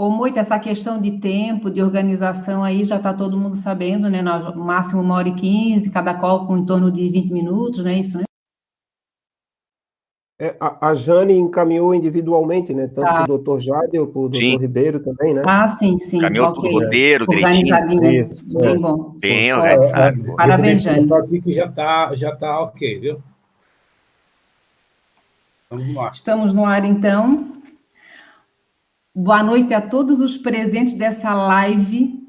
Ô, Moita, essa questão de tempo, de organização aí, já está todo mundo sabendo, né? No máximo 1h15, cada call com em torno de 20 minutos, né? Isso, né? A Jane encaminhou individualmente, né? Tanto para o doutor Jádeo, para o doutor Sim, Ribeiro também, né? Ah, sim, caminhou tudo, ok. roteiro, direitinho. Organizadinha, Isso, bem bom. Bem Ótimo. organizado. Parabéns, Recebi Jane. aqui que já tá ok, viu? Vamos lá. Estamos no ar, então. Boa noite a todos os presentes dessa live,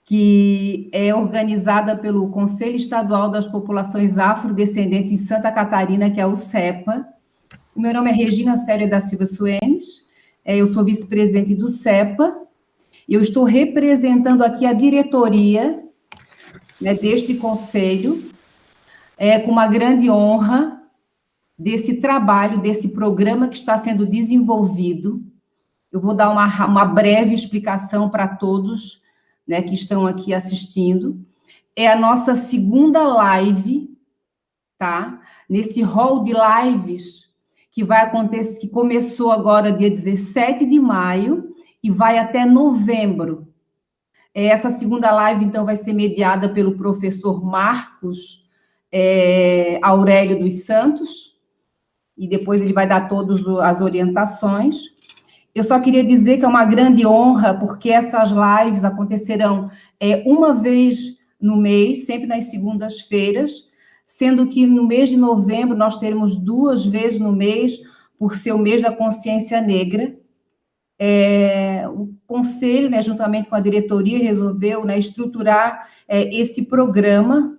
que é organizada pelo Conselho Estadual das Populações Afrodescendentes em Santa Catarina, que é o CEPA. O meu nome é Regina Célia da Silva Suenes, eu sou vice-presidente do CEPA, e eu estou representando aqui a diretoria, né, deste conselho, com uma grande honra desse trabalho, desse programa que está sendo desenvolvido. Eu vou dar uma breve explicação para todos, né, que estão aqui assistindo. É a nossa segunda live, tá? Nesse hall de lives que vai acontecer, que começou agora dia 17 de maio e vai até novembro. Essa segunda live, então, vai ser mediada pelo professor Marcos Aurélio dos Santos, e depois ele vai dar todas as orientações. Eu só queria dizer que é uma grande honra, porque essas lives acontecerão uma vez no mês, sempre nas segundas-feiras, sendo que no mês de novembro nós teremos 2 vezes no mês, por ser o mês da consciência negra. O conselho, né, juntamente com a diretoria, resolveu, né, estruturar esse programa,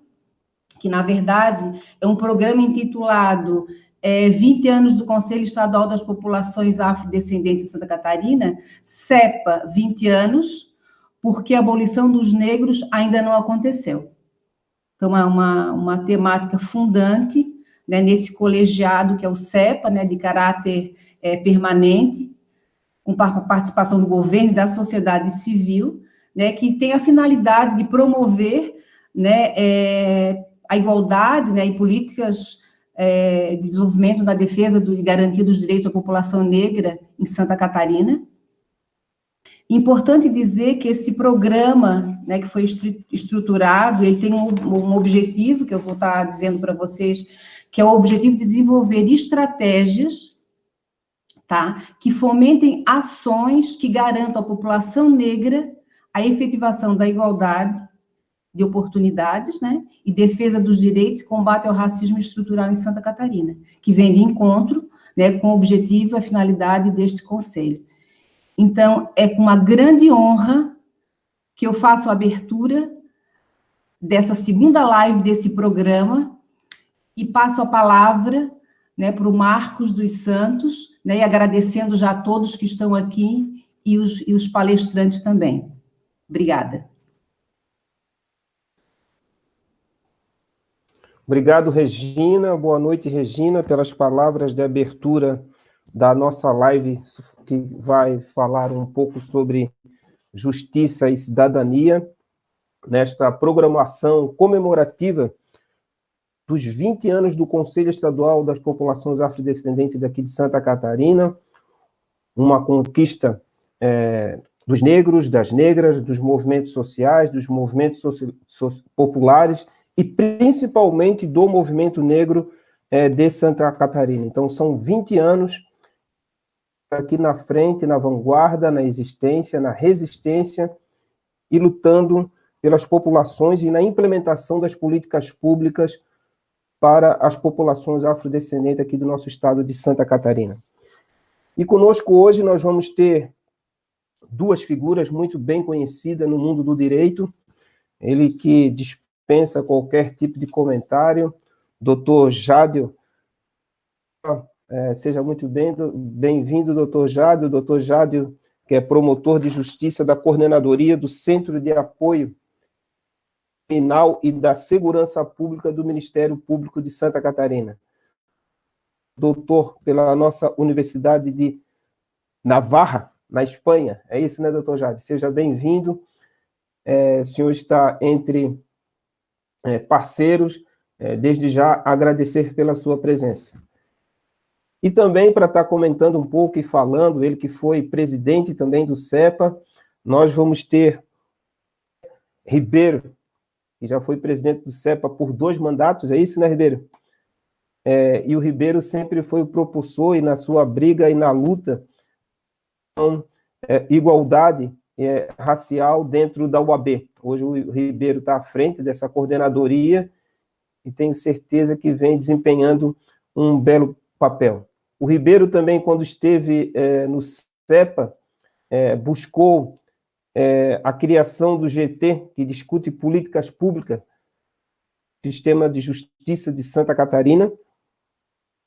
que, na verdade, é um programa intitulado 20 anos do Conselho Estadual das Populações Afrodescendentes de Santa Catarina, CEPA 20 anos, porque a abolição dos negros ainda não aconteceu. Então, é uma temática fundante, né, nesse colegiado que é o CEPA, né, de caráter permanente, com participação do governo e da sociedade civil, né, que tem a finalidade de promover, né, a igualdade, né, e políticas de desenvolvimento da defesa e garantia dos direitos da população negra em Santa Catarina. Importante dizer que esse programa, né, que foi estruturado, ele tem um objetivo, que eu vou estar dizendo para vocês, que é o objetivo de desenvolver estratégias, tá, que fomentem ações que garantam à população negra a efetivação da igualdade de oportunidades, né, e defesa dos direitos e combate ao racismo estrutural em Santa Catarina, que vem de encontro, né, com o objetivo e a finalidade deste conselho. Então, é com uma grande honra que eu faço a abertura dessa segunda live desse programa e passo a palavra, né, para o Marcos dos Santos, né, e agradecendo já a todos que estão aqui e os palestrantes também. Obrigada. Obrigado, Regina. Boa noite, Regina, pelas palavras de abertura da nossa live, que vai falar um pouco sobre justiça e cidadania, nesta programação comemorativa dos 20 anos do Conselho Estadual das Populações Afrodescendentes daqui de Santa Catarina, uma conquista dos negros, das negras, dos movimentos sociais, dos movimentos populares, e principalmente do movimento negro de Santa Catarina. Então, são 20 anos aqui na frente, na vanguarda, na existência, na resistência, e lutando pelas populações e na implementação das políticas públicas para as populações afrodescendentes aqui do nosso estado de Santa Catarina. E conosco hoje nós vamos ter 2 figuras muito bem conhecidas no mundo do direito, ele que dispensa qualquer tipo de comentário, Dr. Jádeo. Seja muito bem-vindo, Dr. Jádeo. Dr. Jádeo, que é promotor de justiça da coordenadoria do Centro de Apoio Criminal e da Segurança Pública do Ministério Público de Santa Catarina. Doutor pela nossa Universidade de Navarra, na Espanha. É isso, né, doutor Jádeo? Seja bem-vindo. O senhor está entre parceiros, desde já agradecer pela sua presença. E também para estar comentando um pouco e falando, ele que foi presidente também do CEPA, nós vamos ter Ribeiro, que já foi presidente do CEPA por 2 mandatos, é isso, né, Ribeiro? E o Ribeiro sempre foi o propulsor e na sua briga e na luta com igualdade racial dentro da UAB. Hoje o Ribeiro está à frente dessa coordenadoria e tenho certeza que vem desempenhando um belo papel. O Ribeiro também, quando esteve no CEPA, buscou a criação do GT, que discute políticas públicas, Sistema de Justiça de Santa Catarina,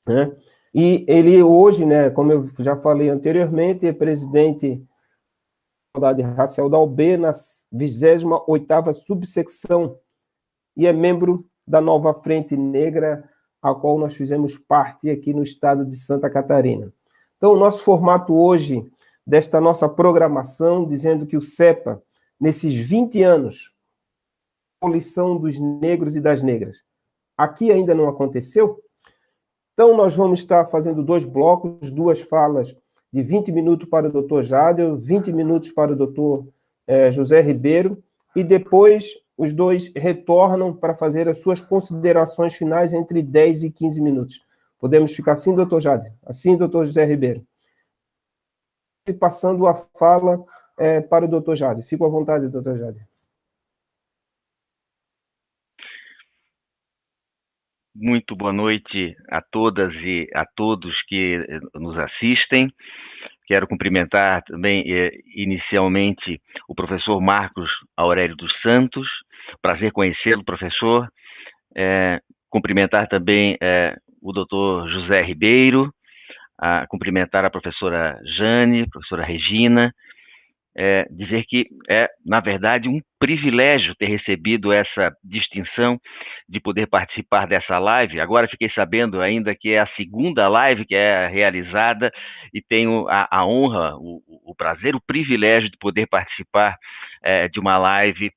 né? E ele hoje, né, como eu já falei anteriormente, é presidente da Igualdade Racial da UAB na 28ª subsecção e é membro da Nova Frente Negra, a qual nós fizemos parte aqui no estado de Santa Catarina. Então, o nosso formato hoje, desta nossa programação, dizendo que o CEPA, nesses 20 anos, abolição dos negros e das negras, aqui ainda não aconteceu? Então, nós vamos estar fazendo 2 blocos, 2 falas de 20 minutos para o doutor Jádel, 20 minutos para o doutor José Ribeiro, e depois os 2 retornam para fazer as suas considerações finais entre 10 e 15 minutos. Podemos ficar assim, doutor Jádel? Assim, doutor José Ribeiro? E passando a fala para o doutor Jádel. Fico à vontade, doutor Jádel. Muito boa noite a todas e a todos que nos assistem. Quero cumprimentar também, inicialmente, o professor Marcos Aurélio dos Santos. Prazer conhecê-lo, professor. Cumprimentar também o doutor José Ribeiro, cumprimentar a professora Jane, professora Regina, dizer que na verdade, um privilégio ter recebido essa distinção de poder participar dessa live. Agora fiquei sabendo ainda que é a 2ª live que é realizada e tenho a honra, o prazer, o privilégio de poder participar de uma live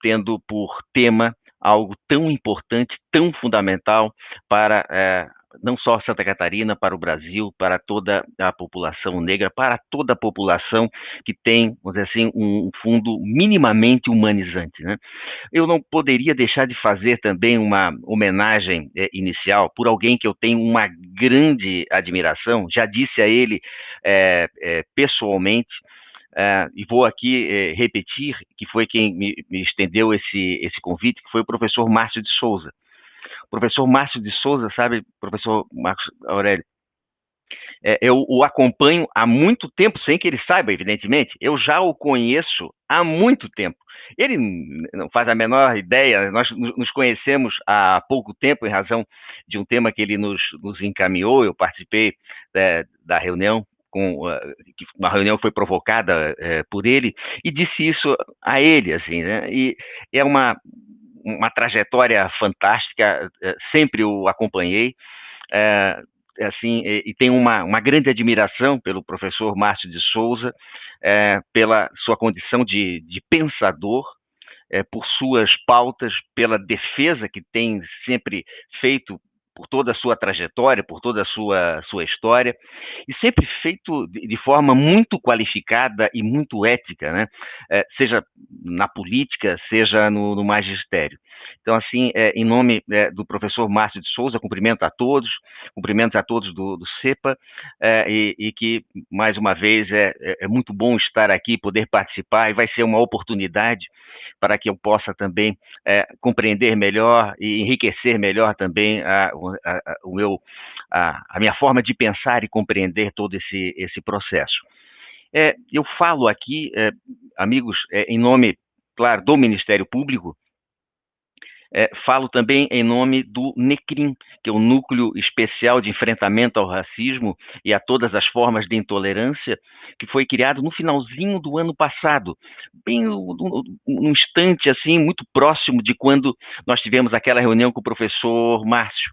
tendo por tema algo tão importante, tão fundamental para não só Santa Catarina, para o Brasil, para toda a população negra, para toda a população que tem, vamos dizer assim, um fundo minimamente humanizante, né? Eu não poderia deixar de fazer também uma homenagem inicial por alguém que eu tenho uma grande admiração, já disse a ele pessoalmente, e vou aqui repetir, que foi quem me estendeu esse convite, que foi o professor Márcio de Souza. O professor Márcio de Souza, sabe, professor Marcos Aurélio, eu o acompanho há muito tempo, sem que ele saiba, evidentemente, eu já o conheço há muito tempo. Ele não faz a menor ideia, nós nos conhecemos há pouco tempo em razão de um tema que ele nos encaminhou, eu participei da reunião, uma reunião que foi provocada por ele, e disse isso a ele, assim, né? E é uma trajetória fantástica, sempre o acompanhei, assim, e tenho uma grande admiração pelo professor Márcio de Souza, pela sua condição de pensador, por suas pautas, pela defesa que tem sempre feito por toda a sua trajetória, por toda a sua história, e sempre feito de forma muito qualificada e muito ética, né? Seja na política, seja no magistério. Então, assim, em nome do professor Márcio de Souza, cumprimentos a todos do CEPA, e que, mais uma vez, é muito bom estar aqui, poder participar, e vai ser uma oportunidade para que eu possa também compreender melhor e enriquecer melhor também a minha forma de pensar e compreender todo esse processo. Eu falo aqui, amigos, em nome, claro, do Ministério Público, falo também em nome do NECRIM, que é o Núcleo Especial de Enfrentamento ao Racismo e a todas as formas de intolerância, que foi criado no finalzinho do ano passado, bem num instante assim, muito próximo de quando nós tivemos aquela reunião com o professor Márcio.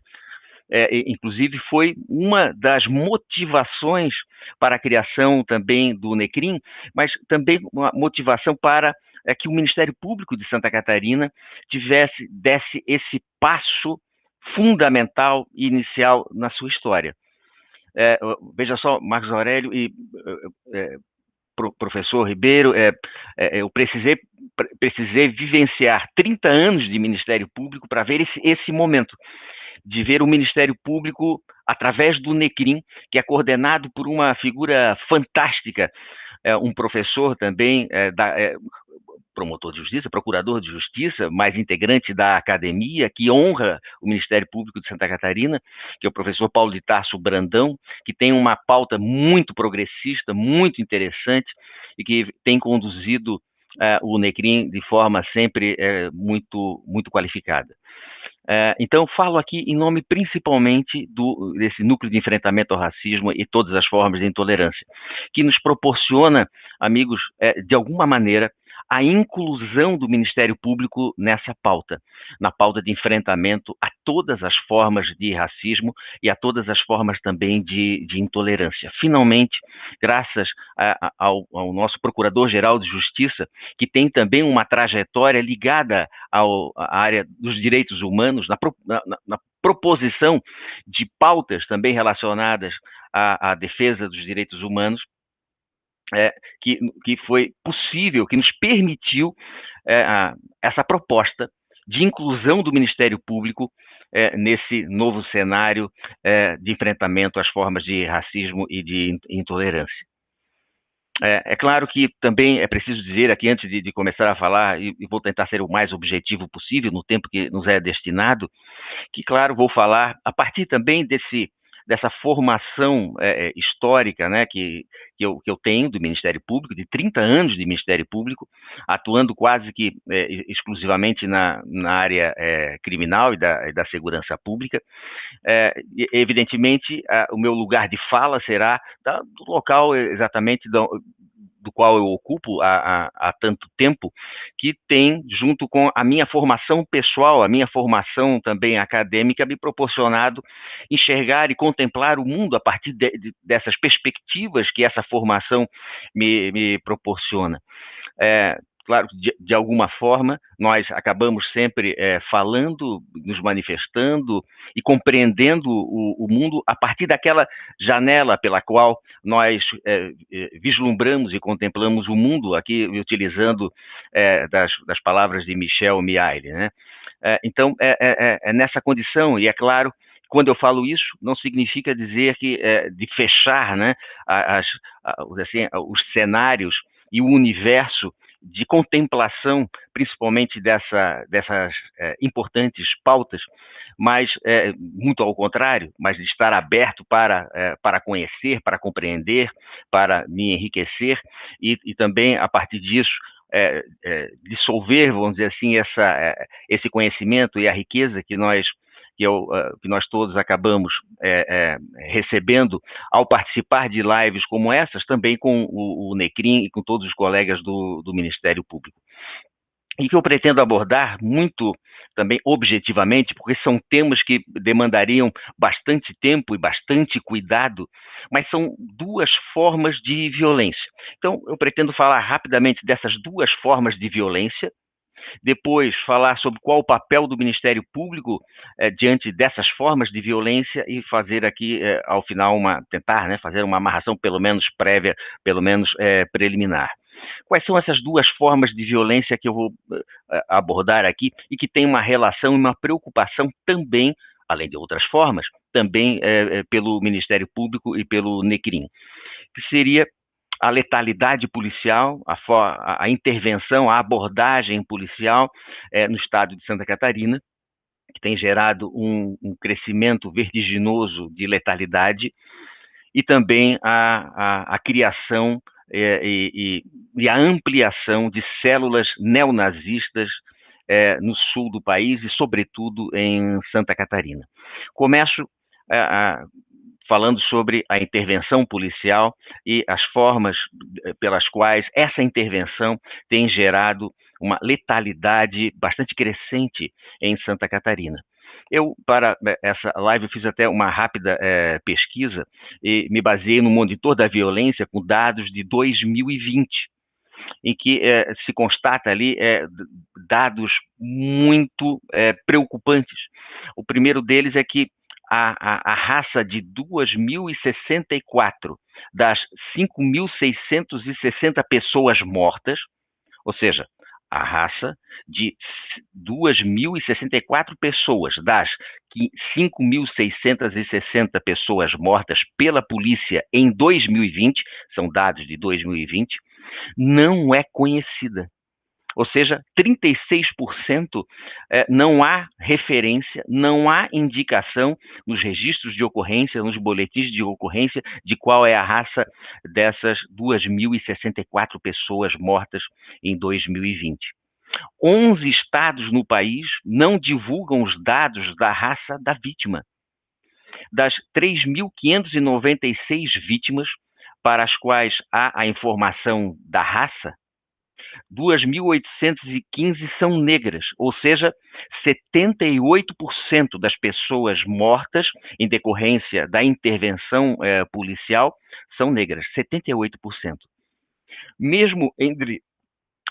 Inclusive foi uma das motivações para a criação também do NECRIM, mas também uma motivação para que o Ministério Público de Santa Catarina desse esse passo fundamental e inicial na sua história. veja só, Marcos Aurélio e professor Ribeiro, eu precisei vivenciar 30 anos de Ministério Público para ver esse momento, de ver o Ministério Público através do NECRIM, que é coordenado por uma figura fantástica, um professor também, promotor de justiça, procurador de justiça, mais integrante da academia, que honra o Ministério Público de Santa Catarina, que é o professor Paulo de Tarso Brandão, que tem uma pauta muito progressista, muito interessante, e que tem conduzido o NECRIM de forma sempre muito, muito qualificada. Então, falo aqui em nome principalmente desse núcleo de enfrentamento ao racismo e todas as formas de intolerância, que nos proporciona, amigos, de alguma maneira, a inclusão do Ministério Público nessa pauta, na pauta de enfrentamento a todas as formas de racismo e a todas as formas também de intolerância. Finalmente, graças ao nosso Procurador-Geral de Justiça, que tem também uma trajetória ligada à área dos direitos humanos, na proposição de pautas também relacionadas à defesa dos direitos humanos, que foi possível, que nos permitiu essa proposta de inclusão do Ministério Público nesse novo cenário de enfrentamento às formas de racismo e de intolerância. É claro que também é preciso dizer aqui, antes de começar a falar, e vou tentar ser o mais objetivo possível no tempo que nos é destinado, que, claro, vou falar a partir também dessa formação histórica, né, que eu tenho do Ministério Público, de 30 anos de Ministério Público, atuando quase que exclusivamente na área criminal e da segurança pública. Evidentemente, o meu lugar de fala será do local exatamente do qual eu ocupo há tanto tempo, que tem, junto com a minha formação pessoal, a minha formação também acadêmica, me proporcionado enxergar e contemplar o mundo a partir dessas perspectivas que essa formação me proporciona. Claro, de alguma forma, nós acabamos sempre falando, nos manifestando e compreendendo o mundo a partir daquela janela pela qual nós vislumbramos e contemplamos o mundo, aqui utilizando das palavras de Michel Miaille, né? Então, é nessa condição, e é claro, quando eu falo isso, não significa dizer que de fechar, né, os cenários e o universo de contemplação, principalmente dessas importantes pautas, mas muito ao contrário, mas de estar aberto para conhecer, para compreender, para me enriquecer e também, a partir disso, dissolver, vamos dizer assim, esse conhecimento e a riqueza que nós todos acabamos recebendo ao participar de lives como essas, também com o NECRIM e com todos os colegas do Ministério Público. E que eu pretendo abordar muito também objetivamente, porque são temas que demandariam bastante tempo e bastante cuidado, mas são duas formas de violência. Então, eu pretendo falar rapidamente dessas duas formas de violência, depois falar sobre qual o papel do Ministério Público diante dessas formas de violência e fazer aqui, ao final, tentar, né, fazer uma amarração pelo menos prévia, pelo menos preliminar. Quais são essas duas formas de violência que eu vou abordar aqui e que tem uma relação e uma preocupação também, além de outras formas, também pelo Ministério Público e pelo NECRIM, que seria a letalidade policial, a intervenção, a abordagem policial no estado de Santa Catarina, que tem gerado um crescimento vertiginoso de letalidade, e também a criação e a ampliação de células neonazistas no sul do país e, sobretudo, em Santa Catarina. Começo falando sobre a intervenção policial e as formas pelas quais essa intervenção tem gerado uma letalidade bastante crescente em Santa Catarina. Eu, para essa live, fiz até uma rápida pesquisa e me baseei no monitor da violência com dados de 2020, em que se constata ali dados muito preocupantes. O primeiro deles é que a raça de 2.064 das 5.660 pessoas mortas, ou seja, a raça de 2.064 pessoas das 5.660 pessoas mortas pela polícia em 2020, são dados de 2020, não é conhecida. Ou seja, 36% não há referência, não há indicação nos registros de ocorrência, nos boletins de ocorrência, de qual é a raça dessas 2.064 pessoas mortas em 2020. 11 estados no país não divulgam os dados da raça da vítima. Das 3.596 vítimas para as quais há a informação da raça, 2.815 são negras, ou seja, 78% das pessoas mortas em decorrência da intervenção policial são negras, 78%. Mesmo entre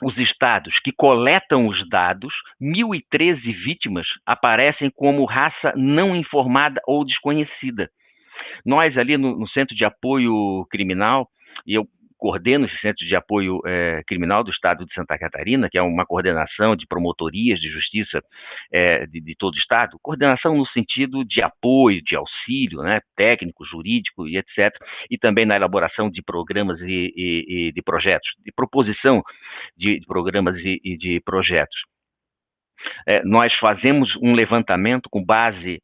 os estados que coletam os dados, 1.013 vítimas aparecem como raça não informada ou desconhecida. Nós ali no Centro de Apoio Criminal, e eu coordeno esse Centro de Apoio Criminal do Estado de Santa Catarina, que é uma coordenação de promotorias de justiça de todo o Estado, coordenação no sentido de apoio, de auxílio, né, técnico, jurídico e etc., e também na elaboração de programas e de projetos, de proposição de programas e de projetos. Nós fazemos um levantamento com base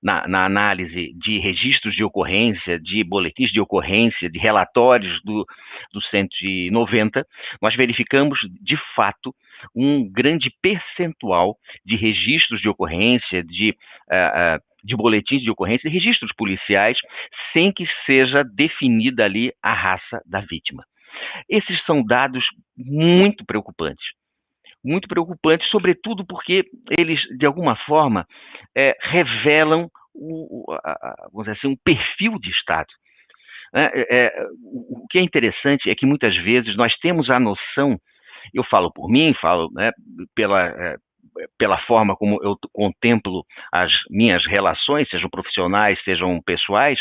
na análise de registros de ocorrência, de boletins de ocorrência, de relatórios do 190, nós verificamos, de fato, um grande percentual de registros de ocorrência, de boletins de ocorrência, de registros policiais, sem que seja definida ali a raça da vítima. Esses são dados muito preocupantes, sobretudo porque eles, de alguma forma, revelam vamos dizer assim, um perfil de Estado. O que é interessante é que, muitas vezes, nós temos a noção, eu falo por mim, falo pela forma como eu contemplo as minhas relações, sejam profissionais, sejam pessoais,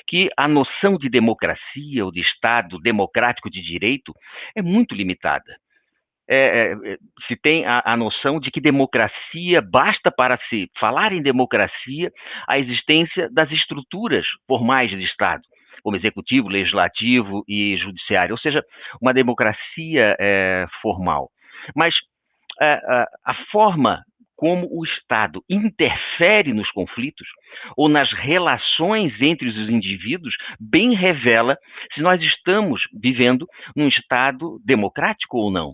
que a noção de democracia ou de Estado democrático de direito é muito limitada. Se tem a noção de que democracia, basta para se falar em democracia a existência das estruturas formais de Estado, como executivo, legislativo e judiciário, ou seja, uma democracia formal. Mas a forma como o Estado interfere nos conflitos ou nas relações entre os indivíduos bem revela se nós estamos vivendo num Estado democrático ou não.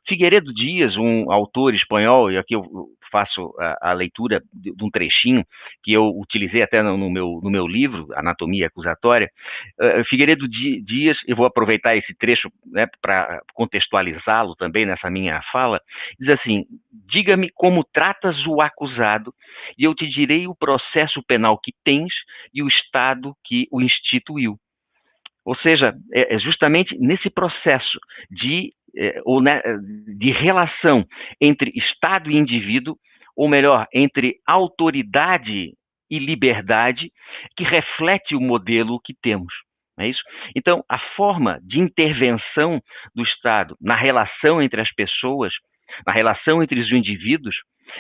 Figueiredo Dias, um autor espanhol, e aqui eu faço a leitura de um trechinho que eu utilizei até no meu livro, Anatomia Acusatória. Figueiredo Dias, eu vou aproveitar esse trecho, né, para contextualizá-lo também nessa minha fala, diz assim: diga-me como tratas o acusado e eu te direi o processo penal que tens e o Estado que o instituiu. Ou seja, é justamente nesse processo de relação entre Estado e indivíduo, ou melhor, entre autoridade e liberdade, que reflete o modelo que temos. Não é isso? Então, a forma de intervenção do Estado na relação entre as pessoas, na relação entre os indivíduos,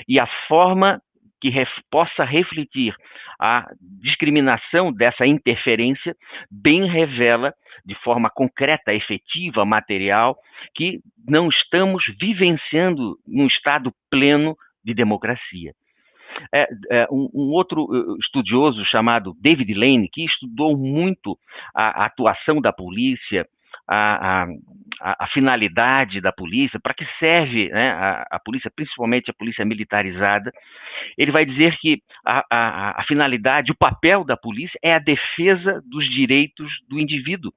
e a forma que possa refletir a discriminação dessa interferência, bem revela de forma concreta, efetiva, material, que não estamos vivenciando num Estado pleno de democracia. Um outro estudioso chamado David Lane, que estudou muito a atuação da polícia, a finalidade da polícia, para que serve, né, a polícia, principalmente a polícia militarizada, ele vai dizer que a finalidade, o papel da polícia é a defesa dos direitos do indivíduo,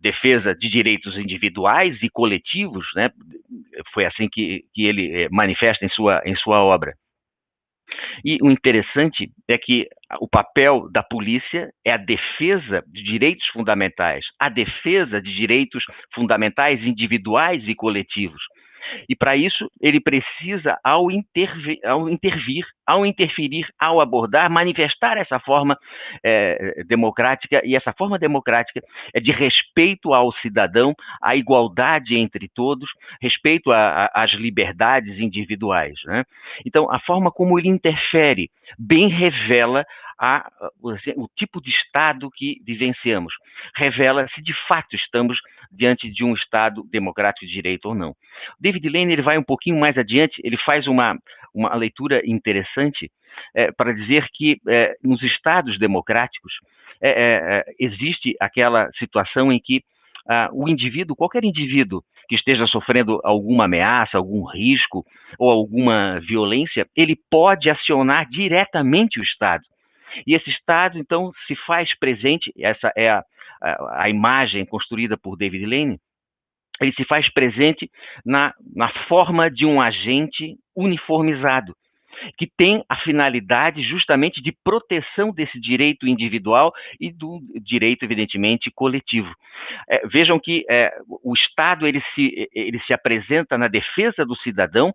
defesa de direitos individuais e coletivos, né? Foi assim que ele manifesta em sua obra. E o interessante é que o papel da polícia é a defesa de direitos fundamentais, a defesa de direitos fundamentais individuais e coletivos. E para isso, ele precisa, ao interferir, ao abordar, manifestar essa forma democrática, e essa forma democrática é de respeito ao cidadão, à igualdade entre todos, respeito às liberdades individuais, né? Então, a forma como ele interfere bem revela o tipo de Estado que vivenciamos, revela se de fato estamos diante de um Estado democrático de direito ou não. David Lane, ele vai um pouquinho mais adiante, ele faz uma leitura interessante para dizer que nos Estados democráticos existe aquela situação em que o indivíduo, qualquer indivíduo que esteja sofrendo alguma ameaça, algum risco ou alguma violência, ele pode acionar diretamente o Estado. E esse Estado, então, se faz presente, essa é a imagem construída por David Lane, ele se faz presente na forma de um agente uniformizado, que tem a finalidade justamente de proteção desse direito individual e do direito, evidentemente, coletivo. Vejam que o Estado ele se apresenta na defesa do cidadão,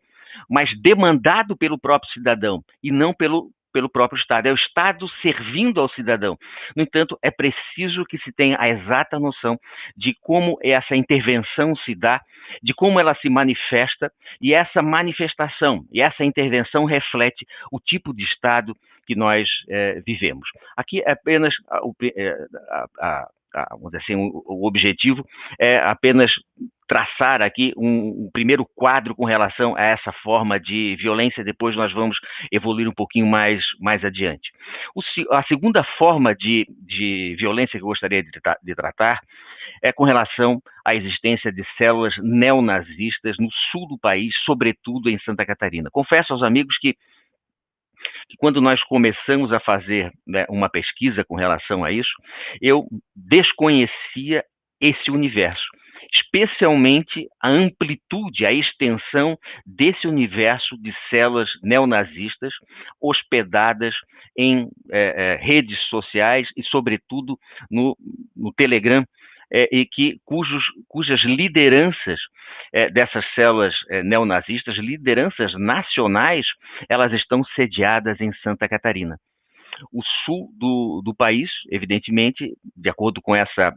mas demandado pelo próprio cidadão e não pelo próprio Estado. É o Estado servindo ao cidadão. No entanto, é preciso que se tenha a exata noção de como essa intervenção se dá, de como ela se manifesta, e essa manifestação e essa intervenção reflete o tipo de Estado que nós vivemos. Aqui é apenas vamos dizer assim, o objetivo é apenas traçar aqui um primeiro quadro com relação a essa forma de violência, depois nós vamos evoluir um pouquinho mais adiante. A segunda forma de violência que eu gostaria de tratar é com relação à existência de células neonazistas no sul do país, sobretudo em Santa Catarina. Confesso aos amigos que quando nós começamos a fazer, né, uma pesquisa com relação a isso, eu desconhecia esse universo, especialmente a amplitude, a extensão desse universo de células neonazistas hospedadas em redes sociais e, sobretudo, no Telegram, e cujas lideranças dessas células neonazistas, lideranças nacionais, elas estão sediadas em Santa Catarina. O sul do país, evidentemente, de acordo com essa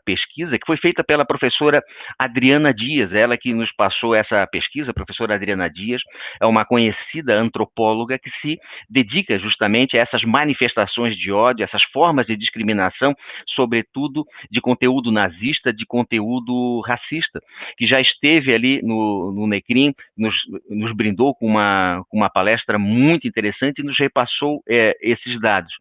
pesquisa, que foi feita pela professora Adriana Dias, ela que nos passou essa pesquisa. A professora Adriana Dias é uma conhecida antropóloga que se dedica justamente a essas manifestações de ódio, essas formas de discriminação, sobretudo de conteúdo nazista, de conteúdo racista, que já esteve ali no NECRIM, nos brindou com uma palestra muito interessante e nos repassou esses dados.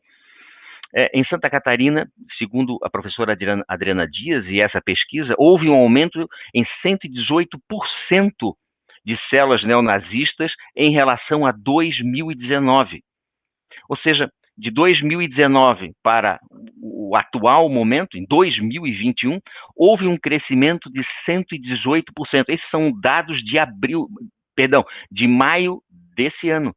Em Santa Catarina, segundo a professora Adriana Dias e essa pesquisa, houve um aumento em 118% de células neonazistas em relação a 2019. Ou seja, de 2019 para o atual momento, em 2021, houve um crescimento de 118%. Esses são dados de maio desse ano.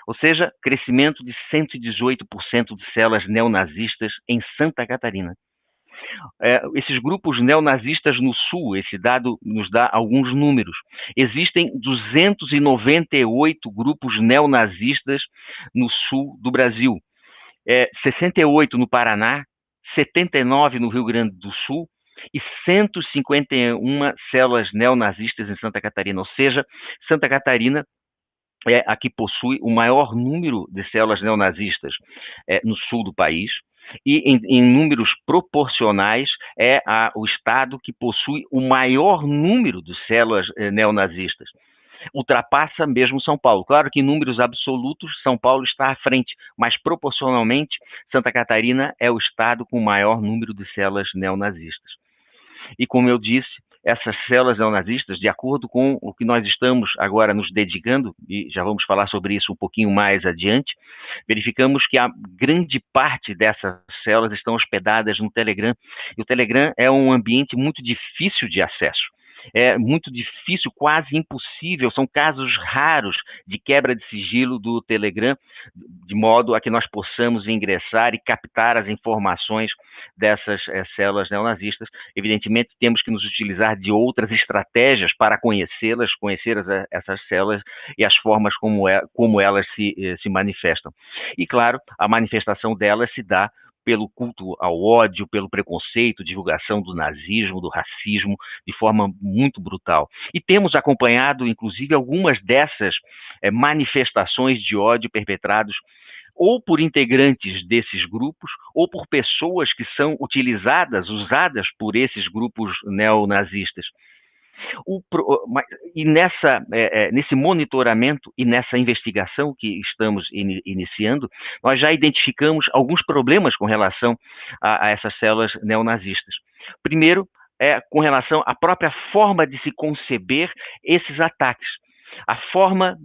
Ou seja, crescimento de 118% de células neonazistas em Santa Catarina. Esses grupos neonazistas no Sul, esse dado nos dá alguns números. Existem 298 grupos neonazistas no Sul do Brasil. 68 no Paraná, 79 no Rio Grande do Sul e 151 células neonazistas em Santa Catarina. Ou seja, Santa Catarina é a que possui o maior número de células neonazistas no sul do país, e em números proporcionais é o estado que possui o maior número de células neonazistas. Ultrapassa mesmo São Paulo. Claro que em números absolutos São Paulo está à frente, mas proporcionalmente Santa Catarina é o estado com o maior número de células neonazistas. E como eu disse, essas células neonazistas, de acordo com o que nós estamos agora nos dedicando, e já vamos falar sobre isso um pouquinho mais adiante, verificamos que a grande parte dessas células estão hospedadas no Telegram, e o Telegram é um ambiente muito difícil de acesso. é muito difícil, quase impossível, são casos raros de quebra de sigilo do Telegram, de modo a que nós possamos ingressar e captar as informações dessas células neonazistas. Evidentemente, temos que nos utilizar de outras estratégias para conhecê-las, conhecer essas células e as formas como elas se manifestam. E, claro, a manifestação delas se dá pelo culto ao ódio, pelo preconceito, divulgação do nazismo, do racismo, de forma muito brutal. E temos acompanhado, inclusive, algumas dessas manifestações de ódio perpetrados ou por integrantes desses grupos, ou por pessoas que são usadas por esses grupos neonazistas. E nesse monitoramento e nessa investigação que estamos iniciando, nós já identificamos alguns problemas com relação a essas células neonazistas. Primeiro, com relação à própria forma de se conceber esses ataques. A forma,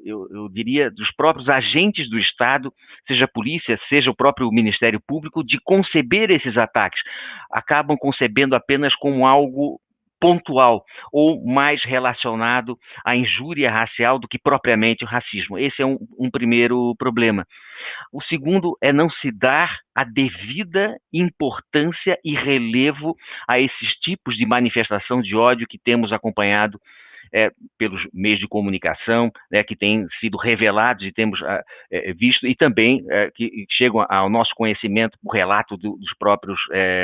eu diria, dos próprios agentes do Estado, seja a polícia, seja o próprio Ministério Público, de conceber esses ataques. Acabam concebendo apenas como algo pontual ou mais relacionado à injúria racial do que propriamente o racismo. Esse é um primeiro problema. O segundo é não se dar a devida importância e relevo a esses tipos de manifestação de ódio que temos acompanhado pelos meios de comunicação, que têm sido revelados e temos visto, e também que chegam ao nosso conhecimento por relato dos próprios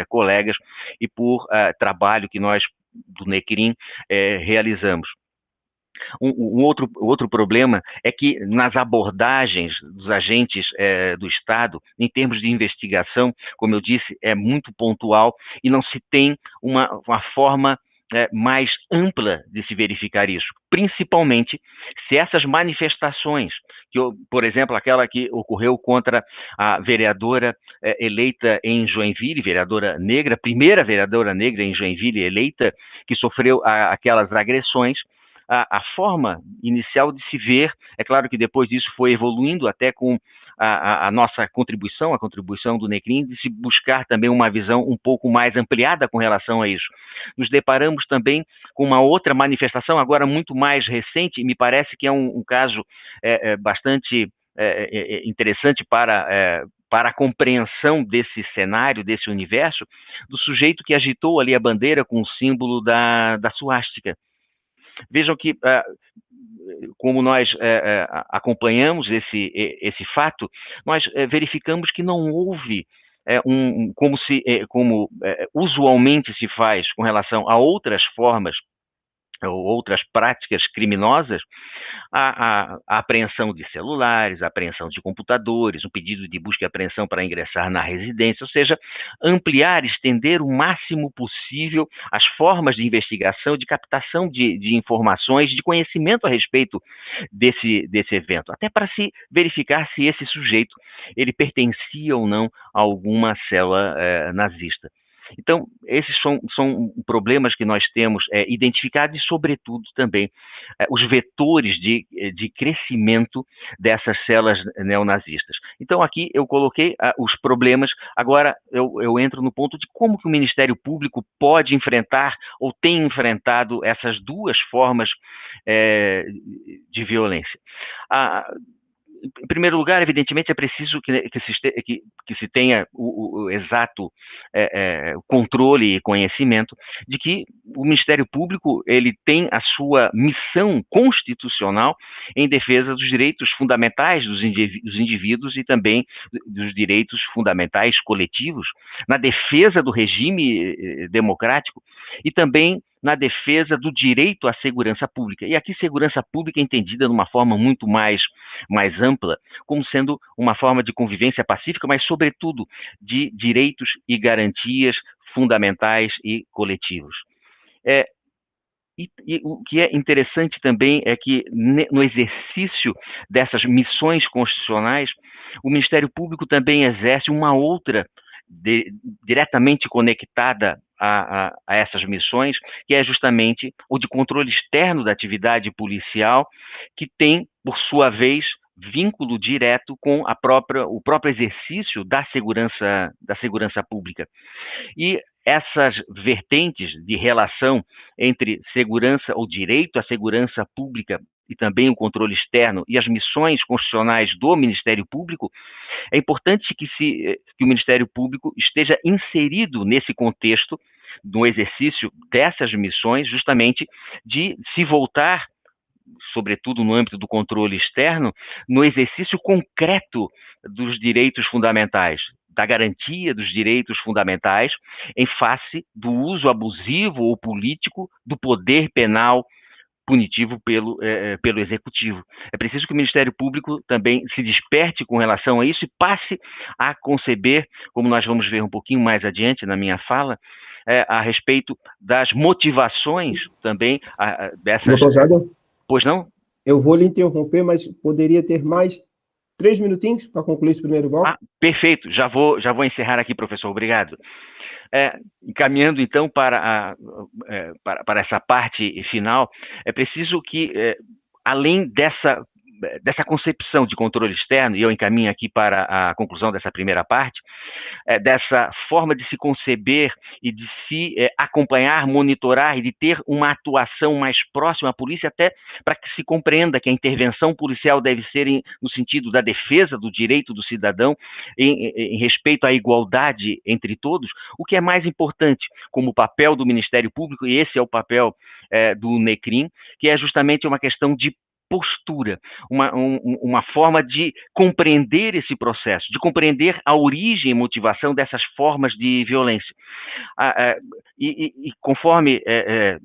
colegas e por trabalho que nós, do NECRIM, realizamos. Outro problema é que nas abordagens dos agentes do Estado, em termos de investigação, como eu disse, é muito pontual e não se tem uma forma mais ampla de se verificar isso, principalmente se essas manifestações, por exemplo, aquela que ocorreu contra a vereadora eleita em Joinville, vereadora negra, primeira vereadora negra em Joinville eleita, que sofreu aquelas agressões, a forma inicial de se ver, é claro que depois disso foi evoluindo até com a nossa contribuição, a contribuição do NECRIM, de se buscar também uma visão um pouco mais ampliada com relação a isso. Nos deparamos também com uma outra manifestação, agora muito mais recente, e me parece que é um caso bastante interessante para a compreensão desse cenário, desse universo, do sujeito que agitou ali a bandeira com o símbolo da suástica. Vejam que, como nós acompanhamos esse fato, nós verificamos que não houve como usualmente se faz com relação a outras formas ou outras práticas criminosas, a apreensão de celulares, a apreensão de computadores, um pedido de busca e apreensão para ingressar na residência, ou seja, ampliar, estender o máximo possível as formas de investigação, de captação de informações, de conhecimento a respeito desse evento, até para se verificar se esse sujeito ele pertencia ou não a alguma célula nazista. Então, esses são problemas que nós temos identificados e, sobretudo, também os vetores de crescimento dessas células neonazistas. Então, aqui eu coloquei os problemas, agora eu entro no ponto de como que o Ministério Público pode enfrentar ou tem enfrentado essas duas formas de violência. Em primeiro lugar, evidentemente, é preciso que se tenha o exato controle e conhecimento de que o Ministério Público ele tem a sua missão constitucional em defesa dos direitos fundamentais dos indivíduos e também dos direitos fundamentais coletivos, na defesa do regime democrático e também na defesa do direito à segurança pública. E aqui segurança pública é entendida de uma forma muito mais ampla, como sendo uma forma de convivência pacífica, mas, sobretudo, de direitos e garantias fundamentais e coletivos. E o que é interessante também é que, no exercício dessas missões constitucionais, o Ministério Público também exerce uma outra diretamente conectada a essas missões, que é justamente o de controle externo da atividade policial, que tem, por sua vez, vínculo direto com o próprio exercício da segurança pública. E essas vertentes de relação entre segurança ou direito à segurança pública e também o controle externo e as missões constitucionais do Ministério Público, é importante que o Ministério Público esteja inserido nesse contexto, no exercício dessas missões, justamente de se voltar, sobretudo no âmbito do controle externo, no exercício concreto dos direitos fundamentais, da garantia dos direitos fundamentais em face do uso abusivo ou político do poder penal punitivo pelo Executivo. É preciso que o Ministério Público também se desperte com relação a isso e passe a conceber, como nós vamos ver um pouquinho mais adiante na minha fala, a respeito das motivações também dessas... Doutor Jadon? Pois não? Eu vou lhe interromper, mas poderia ter mais 3 minutinhos para concluir esse primeiro bloco? Perfeito. Já vou encerrar aqui, professor. Obrigado. Encaminhando, então, para essa parte final, é preciso que, além dessa concepção de controle externo, e eu encaminho aqui para a conclusão dessa primeira parte, dessa forma de se conceber e de se acompanhar, monitorar e de ter uma atuação mais próxima à polícia, até para que se compreenda que a intervenção policial deve ser no sentido da defesa do direito do cidadão, em respeito à igualdade entre todos, o que é mais importante como papel do Ministério Público, e esse é o papel do NECRIM, que é justamente uma questão de postura, uma forma de compreender esse processo, de compreender a origem e motivação dessas formas de violência. E conforme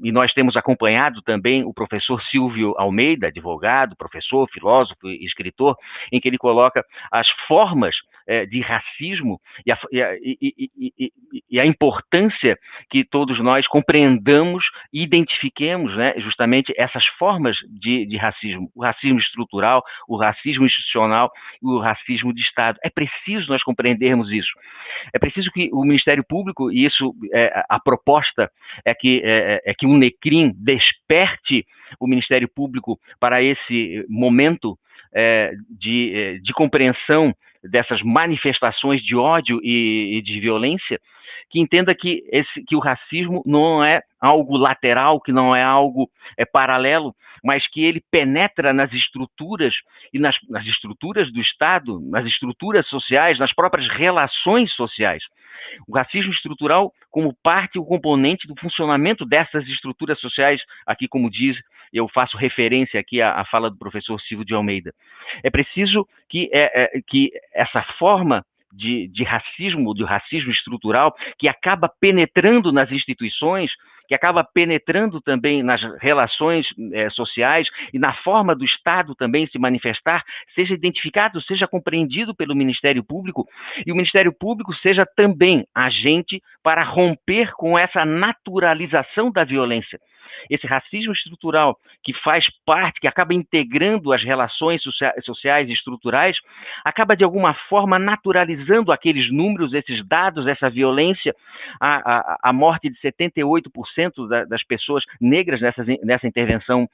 e nós temos acompanhado também o professor Silvio Almeida, advogado, professor, filósofo e escritor, em que ele coloca as formas de racismo e a importância que todos nós compreendamos e identifiquemos, né, justamente essas formas de racismo. O racismo estrutural, o racismo institucional e o racismo de Estado. É preciso nós compreendermos isso. É preciso que o Ministério Público, e isso a proposta é que o NECRIM desperte o Ministério Público para esse momento de compreensão dessas manifestações de ódio e de violência, que entenda que o racismo não é algo lateral, que não é algo paralelo, mas que ele penetra nas estruturas e nas estruturas do Estado, nas estruturas sociais, nas próprias relações sociais. O racismo estrutural como parte, o componente do funcionamento dessas estruturas sociais, aqui como diz, eu faço referência aqui à fala do professor Silvio de Almeida. É preciso que essa forma de racismo estrutural, que acaba penetrando nas instituições, que acaba penetrando também nas relações sociais e na forma do Estado também se manifestar, seja identificado, seja compreendido pelo Ministério Público, e o Ministério Público seja também agente para romper com essa naturalização da violência. Esse racismo estrutural que faz parte, que acaba integrando as relações sociais e estruturais, acaba de alguma forma naturalizando aqueles números, esses dados, essa violência, a morte de 78% das pessoas negras nessa intervenção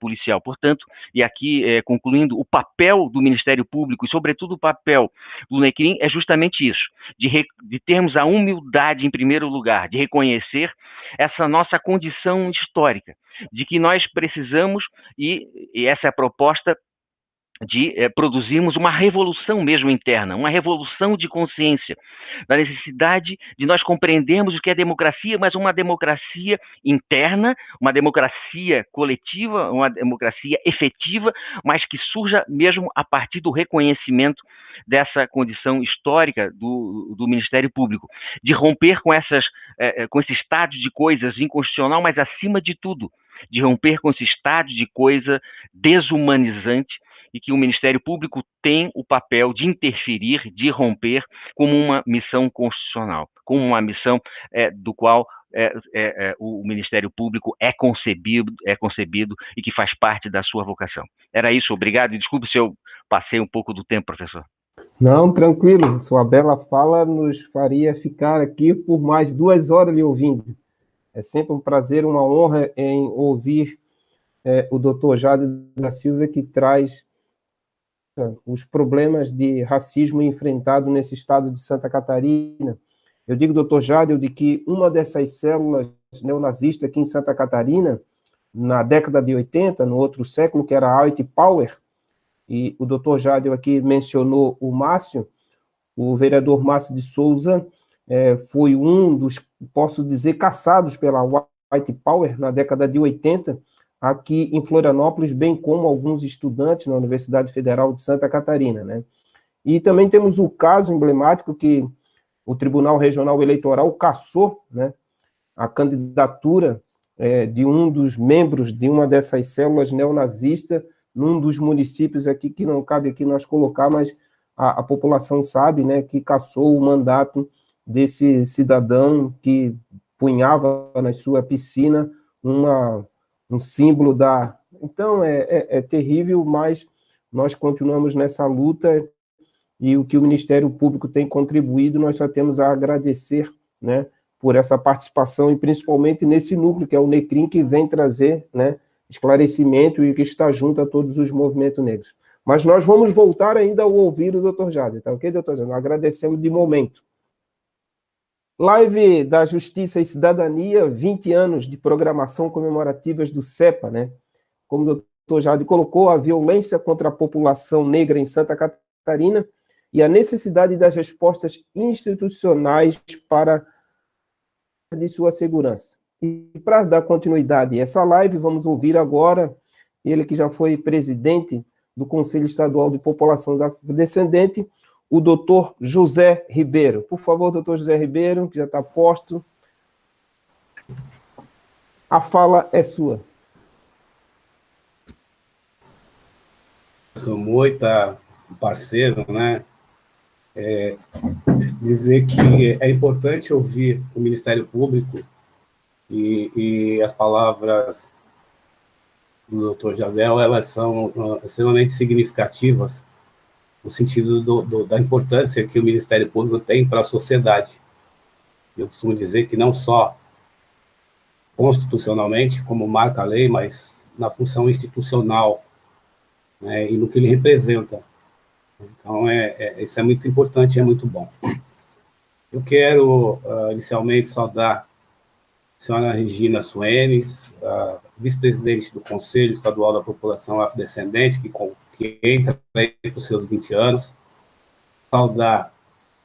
policial. Portanto, e aqui concluindo, o papel do Ministério Público e sobretudo o papel do NECRIM é justamente isso, de termos a humildade em primeiro lugar, de reconhecer essa nossa condição histórica, de que nós precisamos, e essa é a proposta, de produzirmos uma revolução mesmo interna, uma revolução de consciência, da necessidade de nós compreendermos o que é democracia, mas uma democracia interna, uma democracia coletiva, uma democracia efetiva, mas que surja mesmo a partir do reconhecimento dessa condição histórica do Ministério Público, de romper com esse estado de coisas inconstitucional, mas acima de tudo, de romper com esse estado de coisa desumanizante, e que o Ministério Público tem o papel de interferir, de romper, como uma missão constitucional, como uma missão do qual o Ministério Público é concebido e que faz parte da sua vocação. Era isso, obrigado, e desculpe se eu passei um pouco do tempo, professor. Não, tranquilo, sua bela fala nos faria ficar aqui por mais 2 horas lhe ouvindo. É sempre um prazer, uma honra em ouvir o doutor Jadon da Silva, que traz os problemas de racismo enfrentado nesse estado de Santa Catarina. Eu digo, doutor Jadel, de que uma dessas células neonazistas aqui em Santa Catarina, na década de 80, no outro século, que era a White Power, e o doutor Jadel aqui mencionou o Márcio, o vereador Márcio de Souza foi um dos, posso dizer, caçados pela White Power na década de 80, aqui em Florianópolis, bem como alguns estudantes na Universidade Federal de Santa Catarina, né? E também temos o caso emblemático que o Tribunal Regional Eleitoral cassou, né, a candidatura de um dos membros de uma dessas células neonazistas num dos municípios aqui, que não cabe aqui nós colocar, mas a população sabe, né, que cassou o mandato desse cidadão que punhava na sua piscina um símbolo da... Então, é terrível, mas nós continuamos nessa luta e o que o Ministério Público tem contribuído, nós só temos a agradecer, né, por essa participação e principalmente nesse núcleo, que é o NECRIM, que vem trazer, né, esclarecimento e que está junto a todos os movimentos negros. Mas nós vamos voltar ainda ao ouvir o doutor Jadel, tá ok, doutor Jadel? Agradecemos de momento. Live da Justiça e Cidadania, 20 anos de programação comemorativas do CEPA, né? Como o doutor Jadel colocou, a violência contra a população negra em Santa Catarina e a necessidade das respostas institucionais para de sua segurança. E para dar continuidade a essa live, vamos ouvir agora ele que já foi presidente do Conselho Estadual de Populações Afrodescendentes, o doutor José Ribeiro. Por favor, doutor José Ribeiro, que já está posto. A fala é sua. Sou muito parceiro, né? Dizer que é importante ouvir o Ministério Público e as palavras do doutor Jadel, elas são extremamente significativas no sentido da importância que o Ministério Público tem para a sociedade. Eu costumo dizer que não só constitucionalmente, como marca a lei, mas na função institucional, né, e no que ele representa. Então, isso é muito importante e é muito bom. Eu quero, inicialmente, saudar a senhora Regina Suenes, vice-presidente do Conselho Estadual da População Afrodescendente, que entra aí para os seus 20 anos. Saudar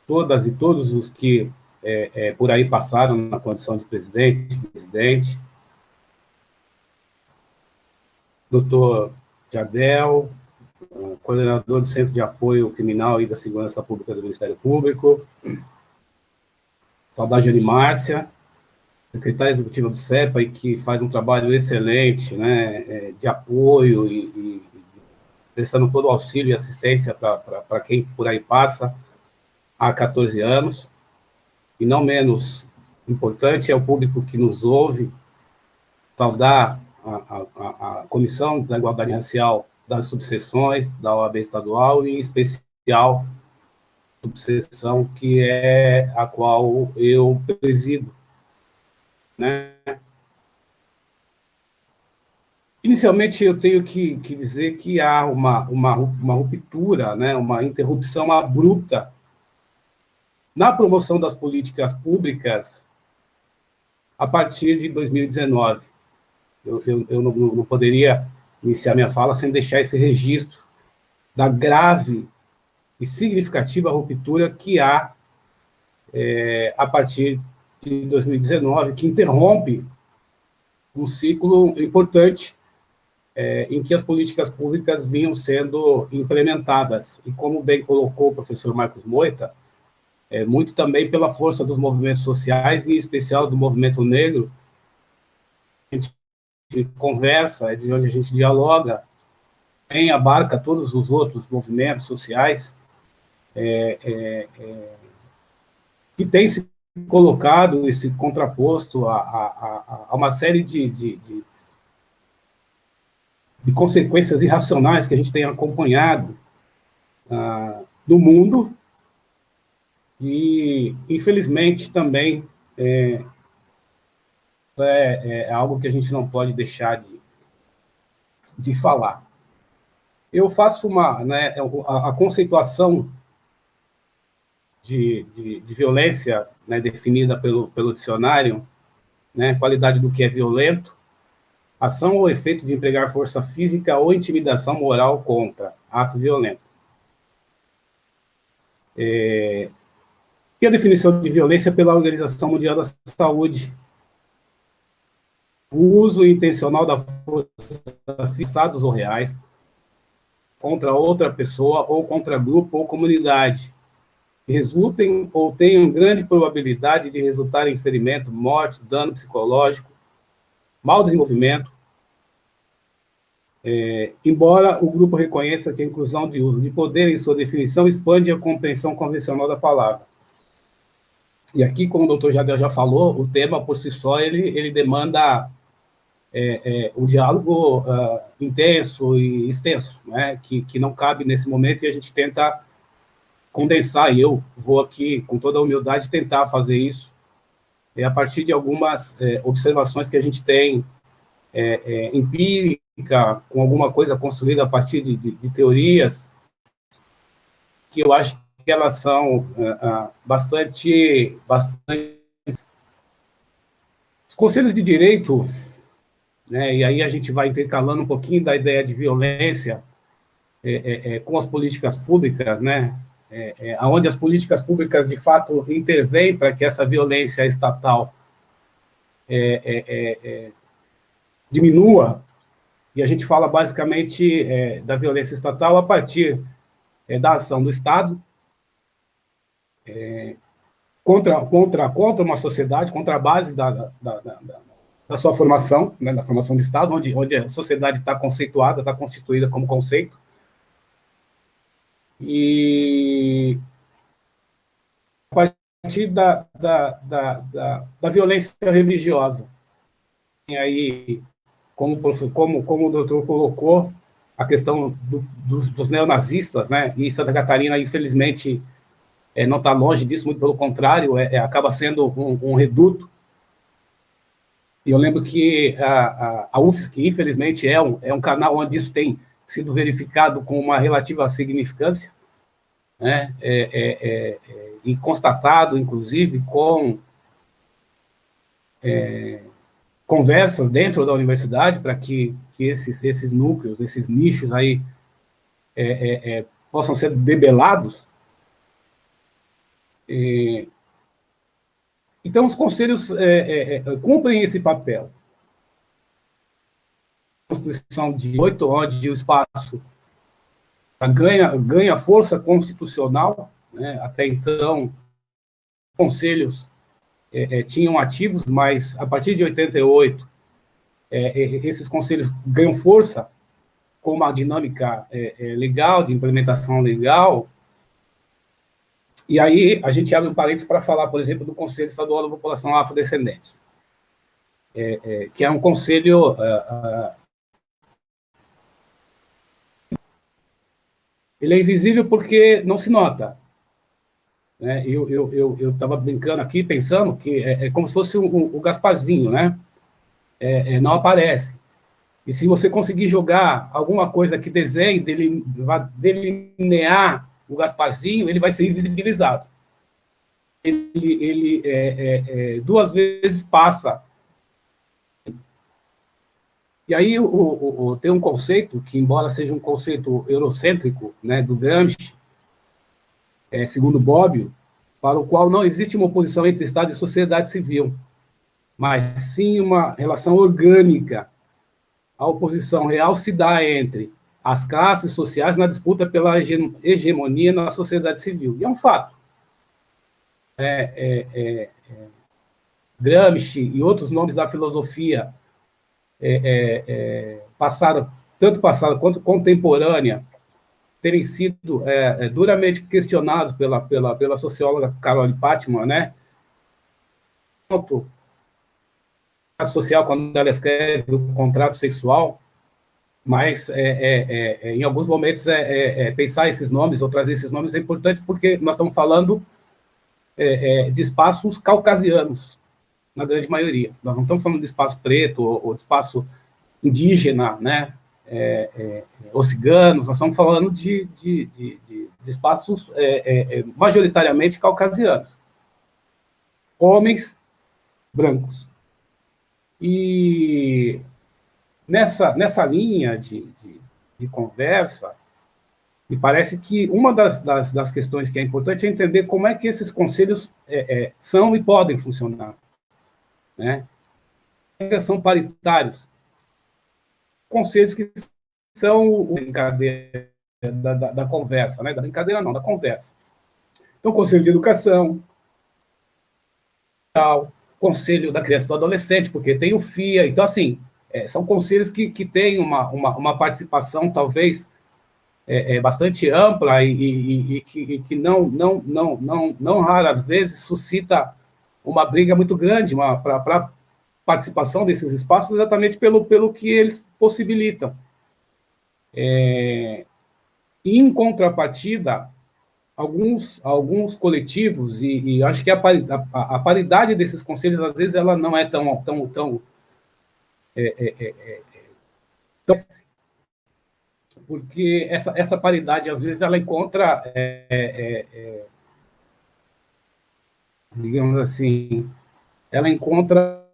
todas e todos os que por aí passaram na condição de presidente. Doutor Jadel, coordenador do Centro de Apoio Criminal e da Segurança Pública do Ministério Público. Saudar a Jane Márcia, secretária executiva do CEPA, e que faz um trabalho excelente, né, de apoio e prestando todo o auxílio e assistência para quem por aí passa há 14 anos. E não menos importante é o público que nos ouve. Saudar a Comissão da Igualdade Racial das subseções da OAB estadual, e em especial a subseção que é a qual eu presido, né? Inicialmente, eu tenho que dizer que há uma ruptura, né, uma interrupção abrupta na promoção das políticas públicas a partir de 2019. Eu não poderia iniciar minha fala sem deixar esse registro da grave e significativa ruptura que há a partir de 2019, que interrompe um ciclo importante em que as políticas públicas vinham sendo implementadas. E como bem colocou o professor Marcos Moita, muito também pela força dos movimentos sociais, e em especial do movimento negro. A gente conversa, é de onde a gente dialoga, abarca todos os outros movimentos sociais que têm se colocado e se contraposto a uma série de consequências irracionais que a gente tem acompanhado no mundo, e, infelizmente, também é algo que a gente não pode deixar de falar. Eu faço a conceituação de violência, né, definida pelo dicionário, né, qualidade do que é violento, ação ou efeito de empregar força física ou intimidação moral contra, ato violento. E a definição de violência pela Organização Mundial da Saúde: o uso intencional da força física ou reais contra outra pessoa ou contra grupo ou comunidade, que resultem ou tenham grande probabilidade de resultar em ferimento, morte, dano psicológico, mau desenvolvimento, embora o grupo reconheça que a inclusão de uso de poder em sua definição expande a compreensão convencional da palavra. E aqui, como o doutor Jadel já falou, o tema por si só, ele demanda o diálogo intenso e extenso, né, que não cabe nesse momento, e a gente tenta condensar, e eu vou aqui, com toda a humildade, tentar fazer isso, a partir de algumas observações que a gente tem empírica, com alguma coisa construída a partir de teorias, que eu acho que elas são bastante... Os conselhos de direito, né, e aí a gente vai intercalando um pouquinho da ideia de violência com as políticas públicas, né, onde as políticas públicas, de fato, intervêm para que essa violência estatal diminua, e a gente fala basicamente da violência estatal a partir da ação do Estado contra uma sociedade, contra a base da sua formação, né, da formação do Estado, onde a sociedade está conceituada, está constituída como conceito. E a partir da violência religiosa. E aí, como o doutor colocou, a questão dos neonazistas, né? E Santa Catarina, infelizmente, não está longe disso, muito pelo contrário, acaba sendo um reduto. E eu lembro que a UFSC, infelizmente, é um canal onde isso tem sido verificado com uma relativa significância, né? E constatado, inclusive, com conversas dentro da universidade para que esses núcleos, esses nichos aí possam ser debelados. Então, os conselhos cumprem esse papel. A Constituição de 8, onde o espaço ganha força constitucional, né? Até então, conselhos tinham ativos, mas a partir de 88, esses conselhos ganham força com uma dinâmica legal, de implementação legal. E aí a gente abre um parênteses para falar, por exemplo, do Conselho Estadual da População Afrodescendente, que é um conselho ele é invisível porque não se nota. Né? Eu estava brincando aqui, pensando que é como se fosse o Gasparzinho, né? Não aparece. E se você conseguir jogar alguma coisa que desenhe, delinear o Gasparzinho, ele vai ser invisibilizado. Ele duas vezes passa. E aí tem um conceito que, embora seja um conceito eurocêntrico, né, do Gramsci, segundo Bobbio, para o qual não existe uma oposição entre Estado e sociedade civil, mas sim uma relação orgânica. A oposição real se dá entre as classes sociais na disputa pela hegemonia na sociedade civil. E é um fato. Gramsci e outros nomes da filosofia tanto passada quanto contemporânea, terem sido duramente questionados pela socióloga Carole Pattman, né? Social, quando ela escreve o contrato sexual, mas em alguns momentos pensar esses nomes ou trazer esses nomes é importante porque nós estamos falando de espaços caucasianos, na grande maioria. Nós não estamos falando de espaço preto ou de espaço indígena, né? os ciganos, nós estamos falando de espaços majoritariamente caucasianos, homens brancos. E nessa linha de conversa, me parece que uma das questões que é importante é entender como é que esses conselhos são e podem funcionar, né? São paritários, conselhos que são brincadeira da conversa, né? Da brincadeira não, da conversa. Então, Conselho de Educação, Conselho da Criança e do Adolescente, porque tem o FIA. Então, assim, são conselhos que têm uma participação, talvez, bastante ampla e que não raras vezes suscita uma briga muito grande para participação desses espaços, exatamente pelo que eles possibilitam. E, em contrapartida, alguns coletivos, e acho que a paridade desses conselhos, às vezes, ela não é tão porque essa paridade, às vezes, ela encontra, digamos assim, ela encontra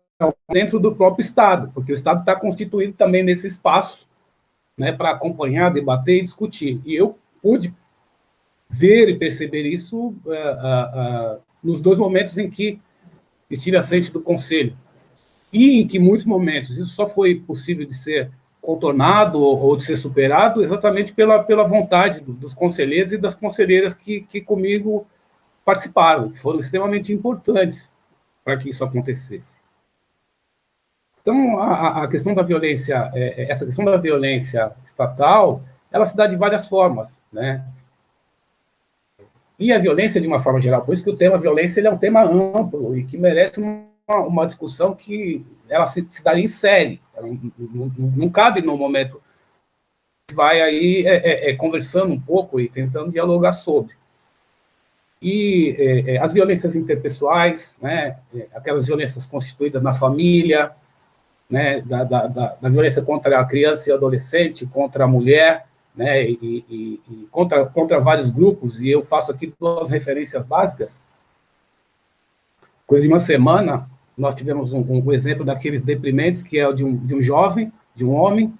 dentro do próprio Estado, porque o Estado está constituído também nesse espaço, né, para acompanhar, debater e discutir. E eu pude ver e perceber isso nos 2 momentos em que estive à frente do Conselho, e em que, em muitos momentos, isso só foi possível de ser contornado ou de ser superado exatamente pela vontade dos conselheiros e das conselheiras que comigo participaram, que foram extremamente importantes para que isso acontecesse. Então, a questão da violência, essa questão da violência estatal, ela se dá de várias formas, né? E a violência, de uma forma geral, por isso que o tema violência ele é um tema amplo e que merece uma discussão que ela se daria em série. Não cabe no momento que vai aí conversando um pouco e tentando dialogar sobre. E as violências interpessoais, né, aquelas violências constituídas na família, né, da violência contra a criança e adolescente, contra a mulher, né, e contra vários grupos, e eu faço aqui 2 referências básicas. Coisa de uma semana, nós tivemos um exemplo daqueles deprimentes, que é o de um jovem, de um homem,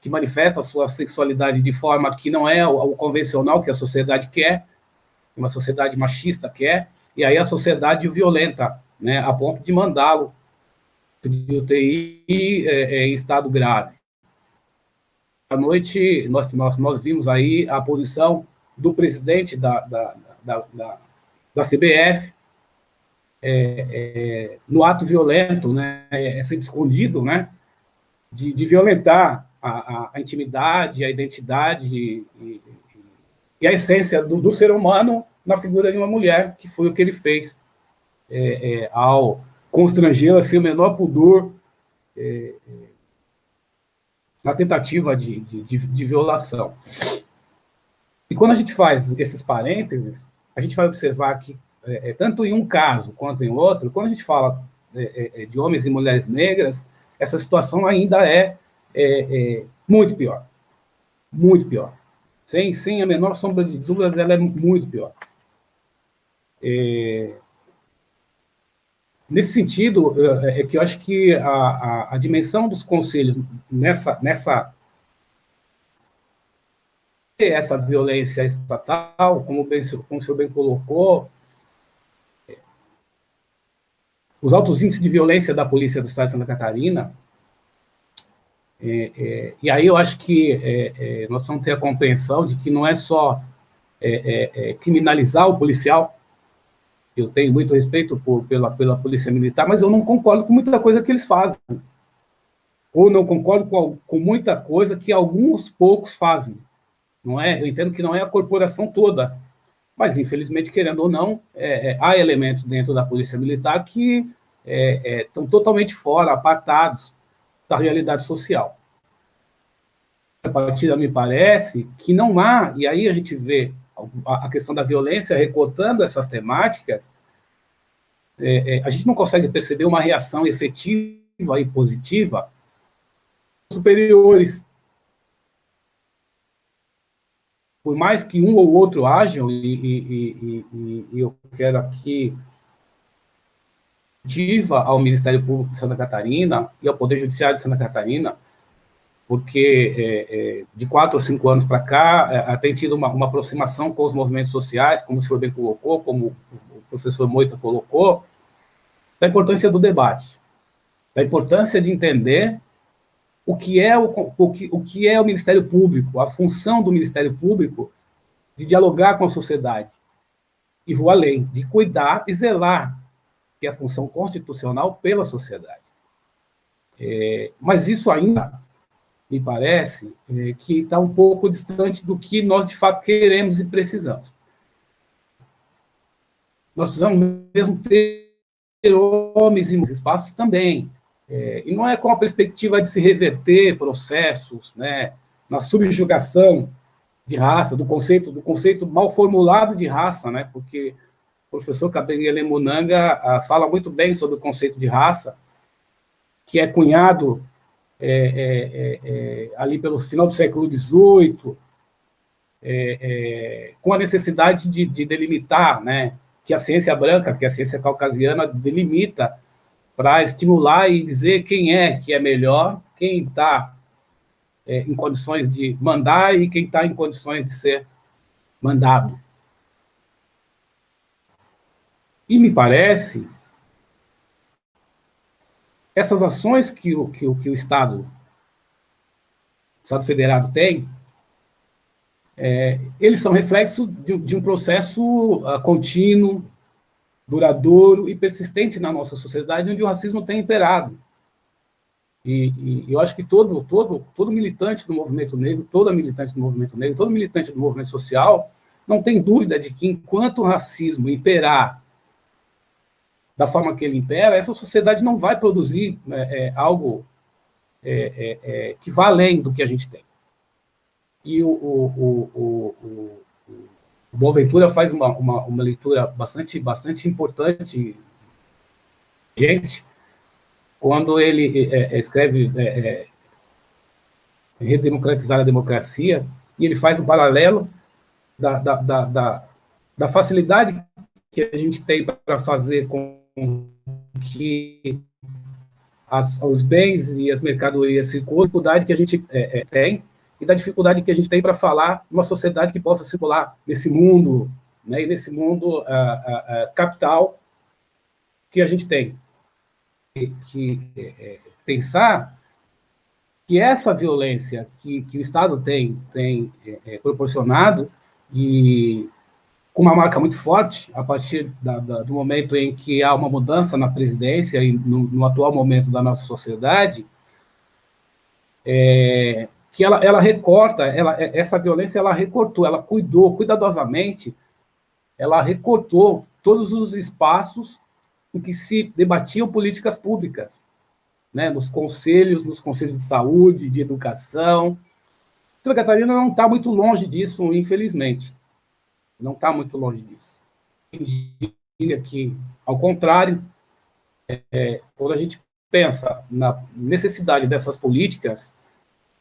que manifesta a sua sexualidade de forma que não é o convencional que a sociedade quer, uma sociedade machista quer, e aí a sociedade o violenta, né, a ponto de mandá-lo de UTI em estado grave. À noite, nós vimos aí a posição do presidente da CBF, no ato violento, né, sempre escondido, né, de violentar a intimidade, a identidade e a essência do ser humano na figura de uma mulher, que foi o que ele fez ao constrangê-la sem o menor pudor na tentativa de violação. E quando a gente faz esses parênteses, a gente vai observar que, tanto em um caso quanto em outro, quando a gente fala de homens e mulheres negras, essa situação ainda é muito pior. Muito pior. Sem a menor sombra de dúvidas, ela é muito pior. Nesse sentido, é que eu acho que a dimensão dos conselhos essa violência estatal, como o senhor bem colocou, os altos índices de violência da polícia do Estado de Santa Catarina, e aí eu acho que nós vamos ter a compreensão de que não é só criminalizar o policial. Eu tenho muito respeito pela Polícia Militar, mas eu não concordo com muita coisa que eles fazem. Ou não concordo com muita coisa que alguns poucos fazem. Não é? Eu entendo que não é a corporação toda. Mas, infelizmente, querendo ou não, há elementos dentro da Polícia Militar que estão totalmente fora, apartados da realidade social. A partida, me parece que não há, e aí a gente vê a questão da violência recortando essas temáticas, a gente não consegue perceber uma reação efetiva e positiva superiores, por mais que um ou outro ajam, e eu quero aqui ativa ao Ministério Público de Santa Catarina e ao Poder Judiciário de Santa Catarina, porque de 4 ou 5 anos para cá tem tido uma aproximação com os movimentos sociais, como o senhor bem colocou, como o professor Moita colocou, da importância do debate, da importância de entender o que é o Ministério Público, a função do Ministério Público de dialogar com a sociedade. E vou além, de cuidar e zelar, que é a função constitucional pela sociedade. Mas isso ainda, me parece, que está um pouco distante do que nós, de fato, queremos e precisamos. Nós precisamos mesmo ter homens em espaços também, e não é com a perspectiva de se reverter processos, né, na subjugação de raça, do conceito mal formulado de raça, né, porque o professor Kabengele Munanga fala muito bem sobre o conceito de raça, que é cunhado ali pelo final do século XVIII, com a necessidade de delimitar, né, que a ciência branca, que a ciência caucasiana delimita para estimular e dizer quem é que é melhor, quem está em condições de mandar e quem está em condições de ser mandado. E me parece, essas ações que o Estado Federado tem, eles são reflexos de um processo contínuo, duradouro e persistente na nossa sociedade, onde o racismo tem imperado. E eu acho que todo militante do movimento negro, toda militante do movimento negro, todo militante do movimento social, não tem dúvida de que, enquanto o racismo imperar da forma que ele impera, essa sociedade não vai produzir algo que vá além do que a gente tem. E o Boaventura faz uma leitura bastante importante, gente, quando ele escreve Redemocratizar a Democracia, e ele faz um paralelo da facilidade que a gente tem para fazer com que os bens e as mercadorias circulam, a dificuldade que a gente tem, e da dificuldade que a gente tem para falar numa sociedade que possa circular nesse mundo, né, e nesse mundo capital que a gente tem. Pensar que essa violência que o Estado tem proporcionado, e com uma marca muito forte, a partir do momento em que há uma mudança na presidência e no atual momento da nossa sociedade, que ela recorta, essa violência ela recortou, ela cuidou cuidadosamente, ela recortou todos os espaços em que se debatiam políticas públicas, né, nos conselhos de saúde, de educação. Santa Catarina não está muito longe disso, infelizmente. Não está muito longe disso. Diria que, ao contrário, quando a gente pensa na necessidade dessas políticas,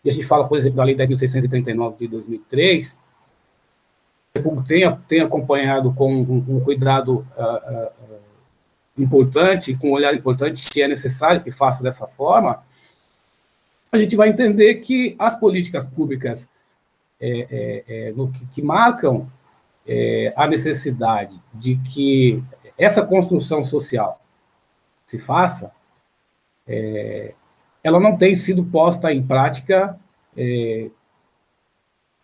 e a gente fala, por exemplo, da Lei 10.639 de 2003, o República tem acompanhado com um cuidado importante, com um olhar importante, se é necessário que faça dessa forma, a gente vai entender que as políticas públicas que marcam a necessidade de que essa construção social se faça, ela não tem sido posta em prática e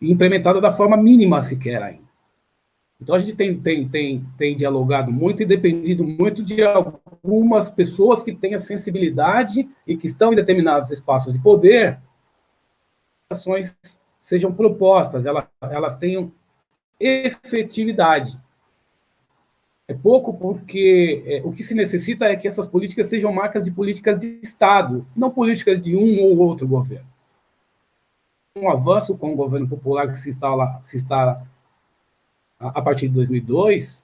implementada da forma mínima sequer ainda. Então, a gente tem dialogado muito e dependido muito de algumas pessoas que têm a sensibilidade e que estão em determinados espaços de poder, ações sejam propostas, elas tenham efetividade. É pouco porque o que se necessita é que essas políticas sejam marcas de políticas de Estado, não políticas de um ou outro governo. Um avanço com o governo popular que se instala a partir de 2002,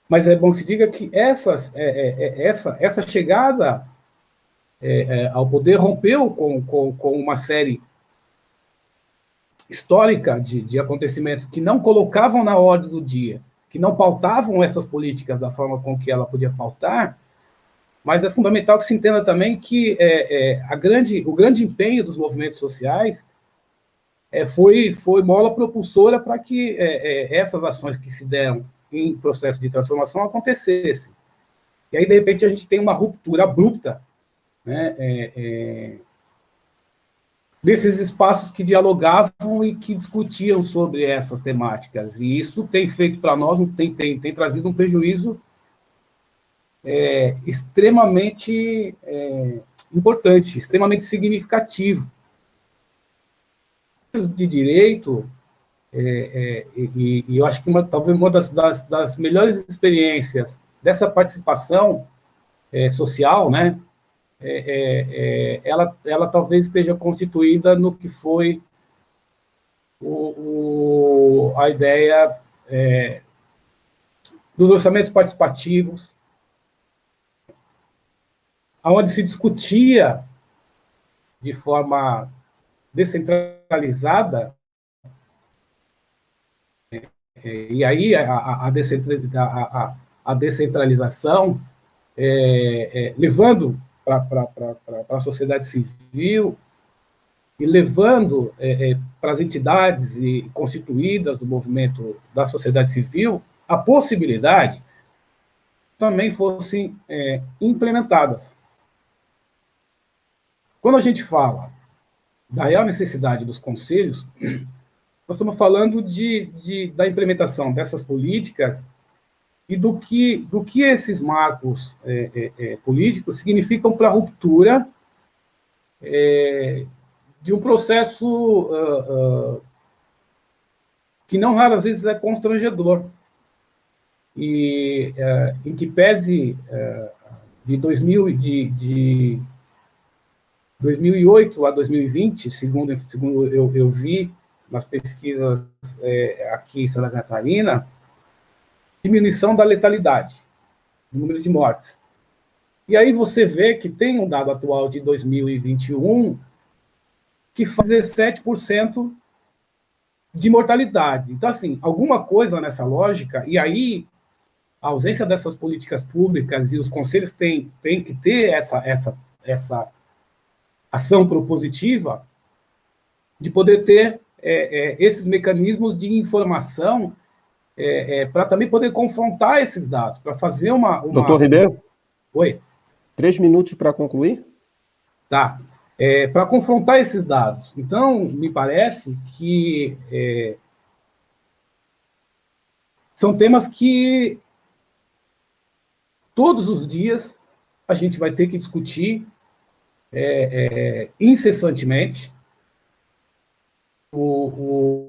mas é bom que se diga que essa chegada ao poder rompeu com uma série histórica de acontecimentos que não colocavam na ordem do dia, que não pautavam essas políticas da forma com que ela podia pautar, mas é fundamental que se entenda também que o grande empenho dos movimentos sociais foi mola propulsora para que essas ações que se deram em processo de transformação acontecessem. E aí, de repente, a gente tem uma ruptura abrupta, né, desses espaços que dialogavam e que discutiam sobre essas temáticas. E isso tem feito para nós, tem trazido um prejuízo extremamente importante, extremamente significativo. De direito, e eu acho que talvez uma das melhores experiências dessa participação social, né, ela talvez esteja constituída no que foi a ideia dos orçamentos participativos, onde se discutia de forma descentralizada, e aí a descentralização levando para a sociedade civil e levando para as entidades constituídas do movimento da sociedade civil a possibilidade também fossem implementadas. Quando a gente fala da real necessidade dos conselhos, nós estamos falando da implementação dessas políticas e do que esses marcos políticos significam para a ruptura de um processo que não raras vezes é constrangedor. E em que pese de 2008 a 2020, segundo eu vi nas pesquisas aqui em Santa Catarina, diminuição da letalidade, do número de mortes. E aí você vê que tem um dado atual de 2021 que faz 17% de mortalidade. Então, assim, alguma coisa nessa lógica, e aí a ausência dessas políticas públicas e os conselhos têm que ter essa ação propositiva de poder ter esses mecanismos de informação para também poder confrontar esses dados, para fazer uma... Doutor Ribeiro? Oi? 3 minutos para concluir? Tá. Para confrontar esses dados. Então, me parece que são temas que todos os dias a gente vai ter que discutir incessantemente. O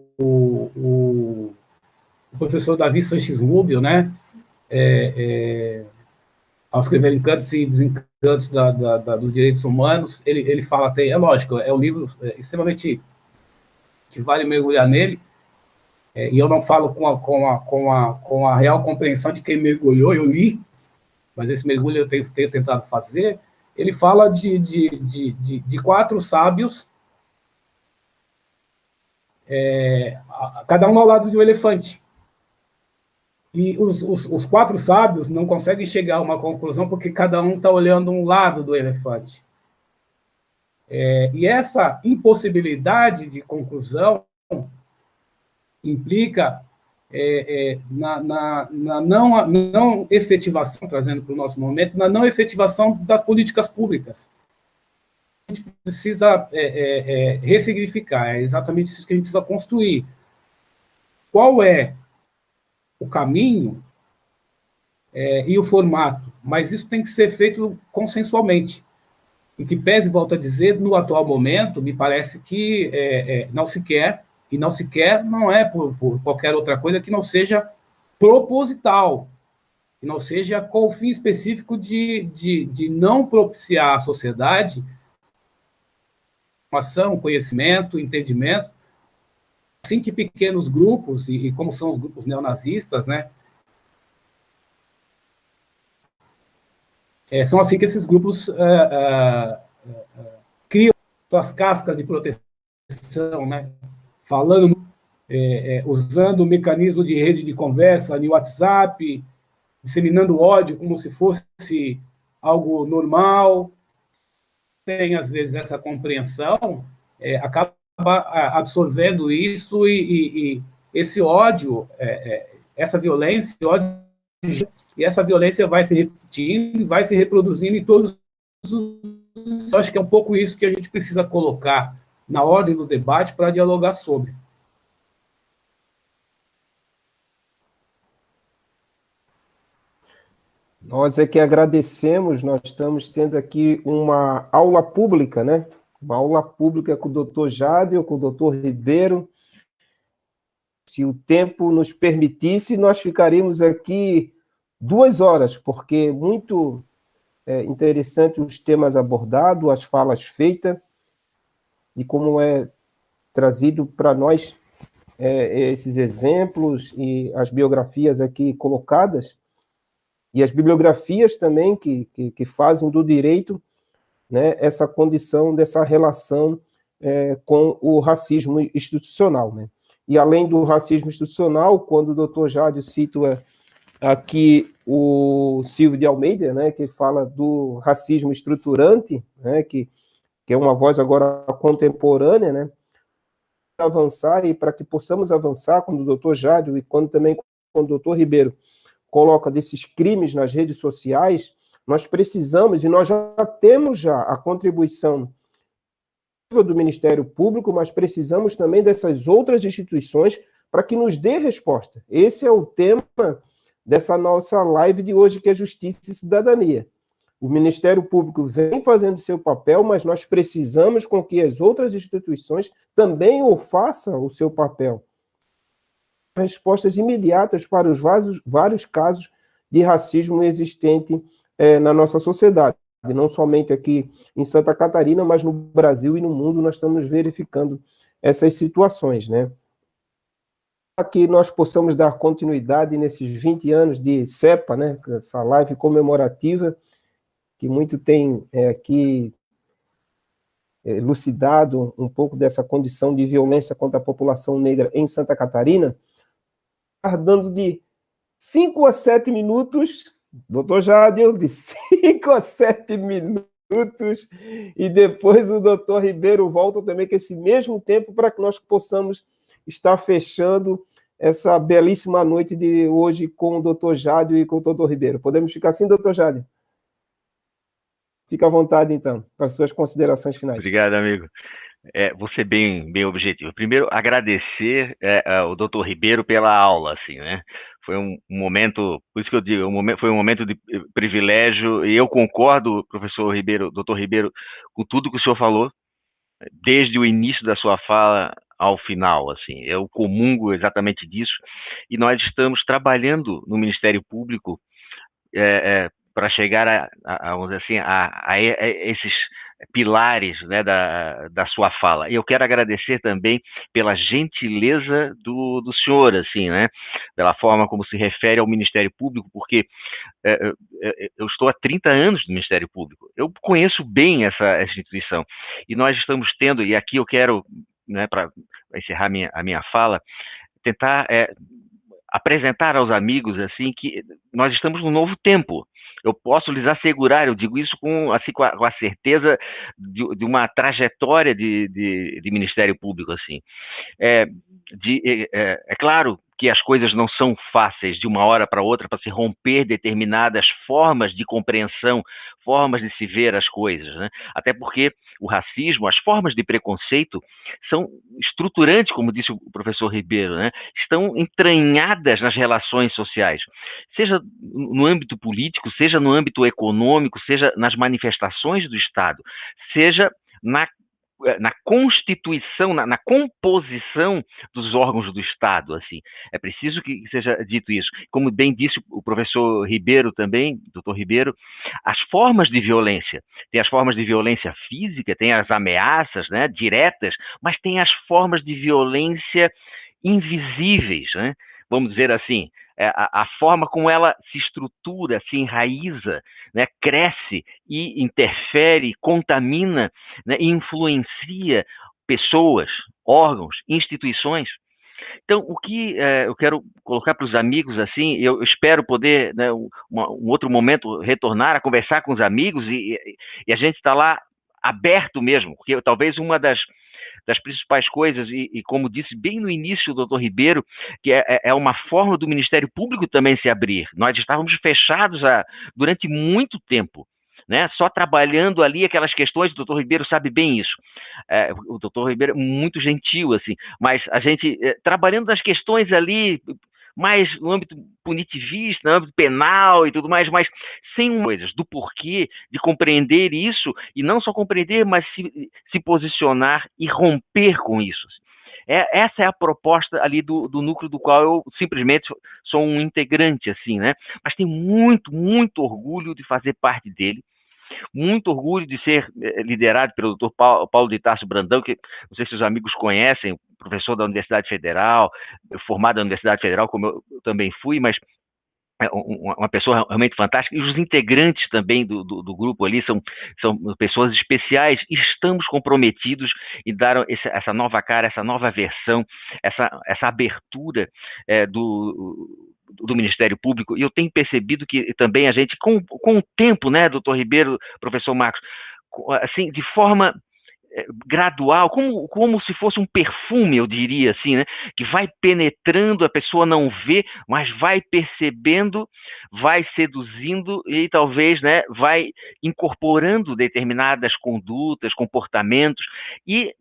professor Davi Sanches Rubio, né, ao escrever Encantos e Desencantos dos Direitos Humanos, ele fala até, é lógico, é um livro extremamente que vale mergulhar nele, e eu não falo com a real compreensão de quem mergulhou, eu li, mas esse mergulho eu tenho tentado fazer. Ele fala de 4 sábios, cada um ao lado de um elefante. E os 4 sábios não conseguem chegar a uma conclusão porque cada um está olhando um lado do elefante. E essa impossibilidade de conclusão implica na não efetivação, trazendo para o nosso momento, na não efetivação das políticas públicas. A gente precisa ressignificar, é exatamente isso que a gente precisa construir. Qual é o caminho e o formato? Mas isso tem que ser feito consensualmente. Em que pese, volto a dizer, no atual momento, me parece que não se quer, e não se quer não é por qualquer outra coisa que não seja proposital, que não seja com o fim específico de não propiciar à sociedade informação, conhecimento, entendimento, assim que pequenos grupos, e como são os grupos neonazistas, né, são assim que esses grupos criam suas cascas de proteção, né, falando, usando o mecanismo de rede de conversa no WhatsApp, disseminando ódio como se fosse algo normal, tem, às vezes, essa compreensão, acaba absorvendo isso e esse ódio, essa violência, e essa violência vai se repetindo, vai se reproduzindo em todos os... Eu acho que é um pouco isso que a gente precisa colocar na ordem do debate para dialogar sobre. Nós é que agradecemos, nós estamos tendo aqui uma aula pública, né? Uma aula pública com o doutor Jádio, com o doutor Ribeiro. Se o tempo nos permitisse, nós ficaríamos aqui 2 horas, porque muito interessante os temas abordados, as falas feitas, e como é trazido para nós esses exemplos e as biografias aqui colocadas, e as bibliografias também que fazem do direito, né, essa condição dessa relação com o racismo institucional. Né? E além do racismo institucional, quando o doutor Jádio cita aqui o Silvio de Almeida, né, que fala do racismo estruturante, né, que é uma voz agora contemporânea, né, avançar, e para que possamos avançar, quando o doutor Jádio e quando também quando o doutor Ribeiro coloca desses crimes nas redes sociais, nós precisamos, e nós já temos a contribuição do Ministério Público, mas precisamos também dessas outras instituições para que nos dê resposta. Esse é o tema dessa nossa live de hoje, que é Justiça e Cidadania. O Ministério Público vem fazendo seu papel, mas nós precisamos com que as outras instituições também o façam o seu papel. Respostas imediatas para os vários casos de racismo existente na nossa sociedade. Não somente aqui em Santa Catarina, mas no Brasil e no mundo nós estamos verificando essas situações, né? Para que nós possamos dar continuidade nesses 20 anos de CEPA, né? Essa live comemorativa, que muito tem aqui elucidado um pouco dessa condição de violência contra a população negra em Santa Catarina, dando de 5 a 7 minutos, doutor Jádio, de 5 a 7 minutos, e depois o doutor Ribeiro volta também com esse mesmo tempo para que nós possamos estar fechando essa belíssima noite de hoje com o doutor Jádio e com o doutor Ribeiro. Podemos ficar assim, doutor Jádio? Fica à vontade, então, para as suas considerações finais. Obrigado, amigo. Vou ser bem objetivo. Primeiro, agradecer ao doutor Ribeiro pela aula, assim, né? Foi um momento, por isso que eu digo, foi um momento de privilégio, e eu concordo, professor Ribeiro, doutor Ribeiro, com tudo que o senhor falou, desde o início da sua fala ao final, assim, eu comungo exatamente disso, e nós estamos trabalhando no Ministério Público para chegar vamos dizer assim, a esses pilares, né, da sua fala. E eu quero agradecer também pela gentileza do senhor, assim, né, pela forma como se refere ao Ministério Público, porque eu estou há 30 anos no Ministério Público. Eu conheço bem essa instituição. E nós estamos tendo, e aqui eu quero, né, para encerrar a minha fala, tentar apresentar aos amigos, assim, que nós estamos num novo tempo. Eu posso lhes assegurar, eu digo isso com a certeza de uma trajetória de Ministério Público, assim. É claro que as coisas não são fáceis de uma hora para outra para se romper determinadas formas de compreensão, formas de se ver as coisas, né? Até porque o racismo, as formas de preconceito são estruturantes, como disse o professor Ribeiro, né? Estão entranhadas nas relações sociais, seja no âmbito político, seja no âmbito econômico, seja nas manifestações do Estado, seja na constituição, na composição dos órgãos do Estado, assim. É preciso que seja dito isso. Como bem disse o professor Ribeiro também, doutor Ribeiro, as formas de violência. Tem as formas de violência física, tem as ameaças, né, diretas, mas tem as formas de violência invisíveis, né? Vamos dizer assim, a forma como ela se estrutura, se enraiza, né, cresce e interfere, contamina, né, influencia pessoas, órgãos, instituições. Então, o que eu quero colocar para os amigos, assim, eu espero poder, né, um outro momento, retornar a conversar com os amigos e a gente está lá aberto mesmo, porque talvez uma das principais coisas, e como disse bem no início o doutor Ribeiro, que é uma forma do Ministério Público também se abrir. Nós estávamos fechados durante muito tempo, né? Só trabalhando ali aquelas questões, o doutor Ribeiro sabe bem isso. O doutor Ribeiro é muito gentil, assim, mas a gente, trabalhando nas questões ali, mais no âmbito punitivista, no âmbito penal e tudo mais, mas sem coisas do porquê de compreender isso, e não só compreender, mas se posicionar e romper com isso. Essa é a proposta ali do núcleo do qual eu simplesmente sou um integrante, assim, né? Mas tenho muito, muito orgulho de fazer parte dele, muito orgulho de ser liderado pelo Dr. Paulo de Tarso Brandão, que não sei se os amigos conhecem, professor da Universidade Federal, formado na Universidade Federal, como eu também fui, mas uma pessoa realmente fantástica, e os integrantes também do grupo ali são pessoas especiais, e estamos comprometidos em dar essa nova cara, essa nova versão, essa abertura do Ministério Público, e eu tenho percebido que também a gente, com o tempo, né, doutor Ribeiro, professor Marcos, assim, de forma gradual, como se fosse um perfume, eu diria assim, né, que vai penetrando, a pessoa não vê, mas vai percebendo, vai seduzindo e talvez, né, vai incorporando determinadas condutas, comportamentos e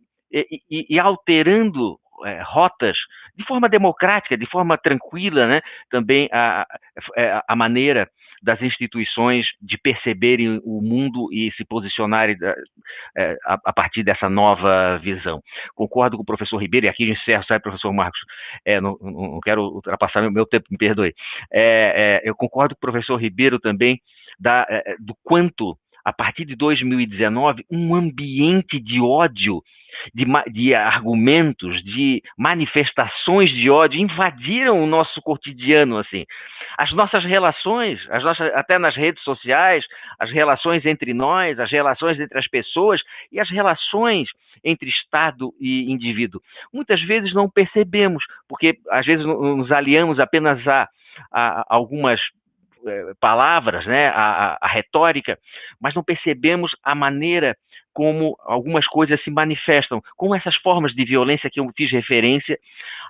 alterando rotas de forma democrática, de forma tranquila, né, também a maneira das instituições de perceberem o mundo e se posicionarem a partir dessa nova visão. Concordo com o professor Ribeiro, e aqui eu encerro, sabe, professor Marcos, não quero ultrapassar meu tempo, me perdoe. Eu concordo com o professor Ribeiro também do quanto, a partir de 2019, um ambiente de ódio, de argumentos, de manifestações de ódio invadiram o nosso cotidiano, assim. As nossas relações, até nas redes sociais, as relações entre nós, as relações entre as pessoas e as relações entre Estado e indivíduo. Muitas vezes não percebemos, porque às vezes nos aliamos apenas a algumas palavras, né, a retórica, mas não percebemos a maneira como algumas coisas se manifestam, como essas formas de violência que eu fiz referência,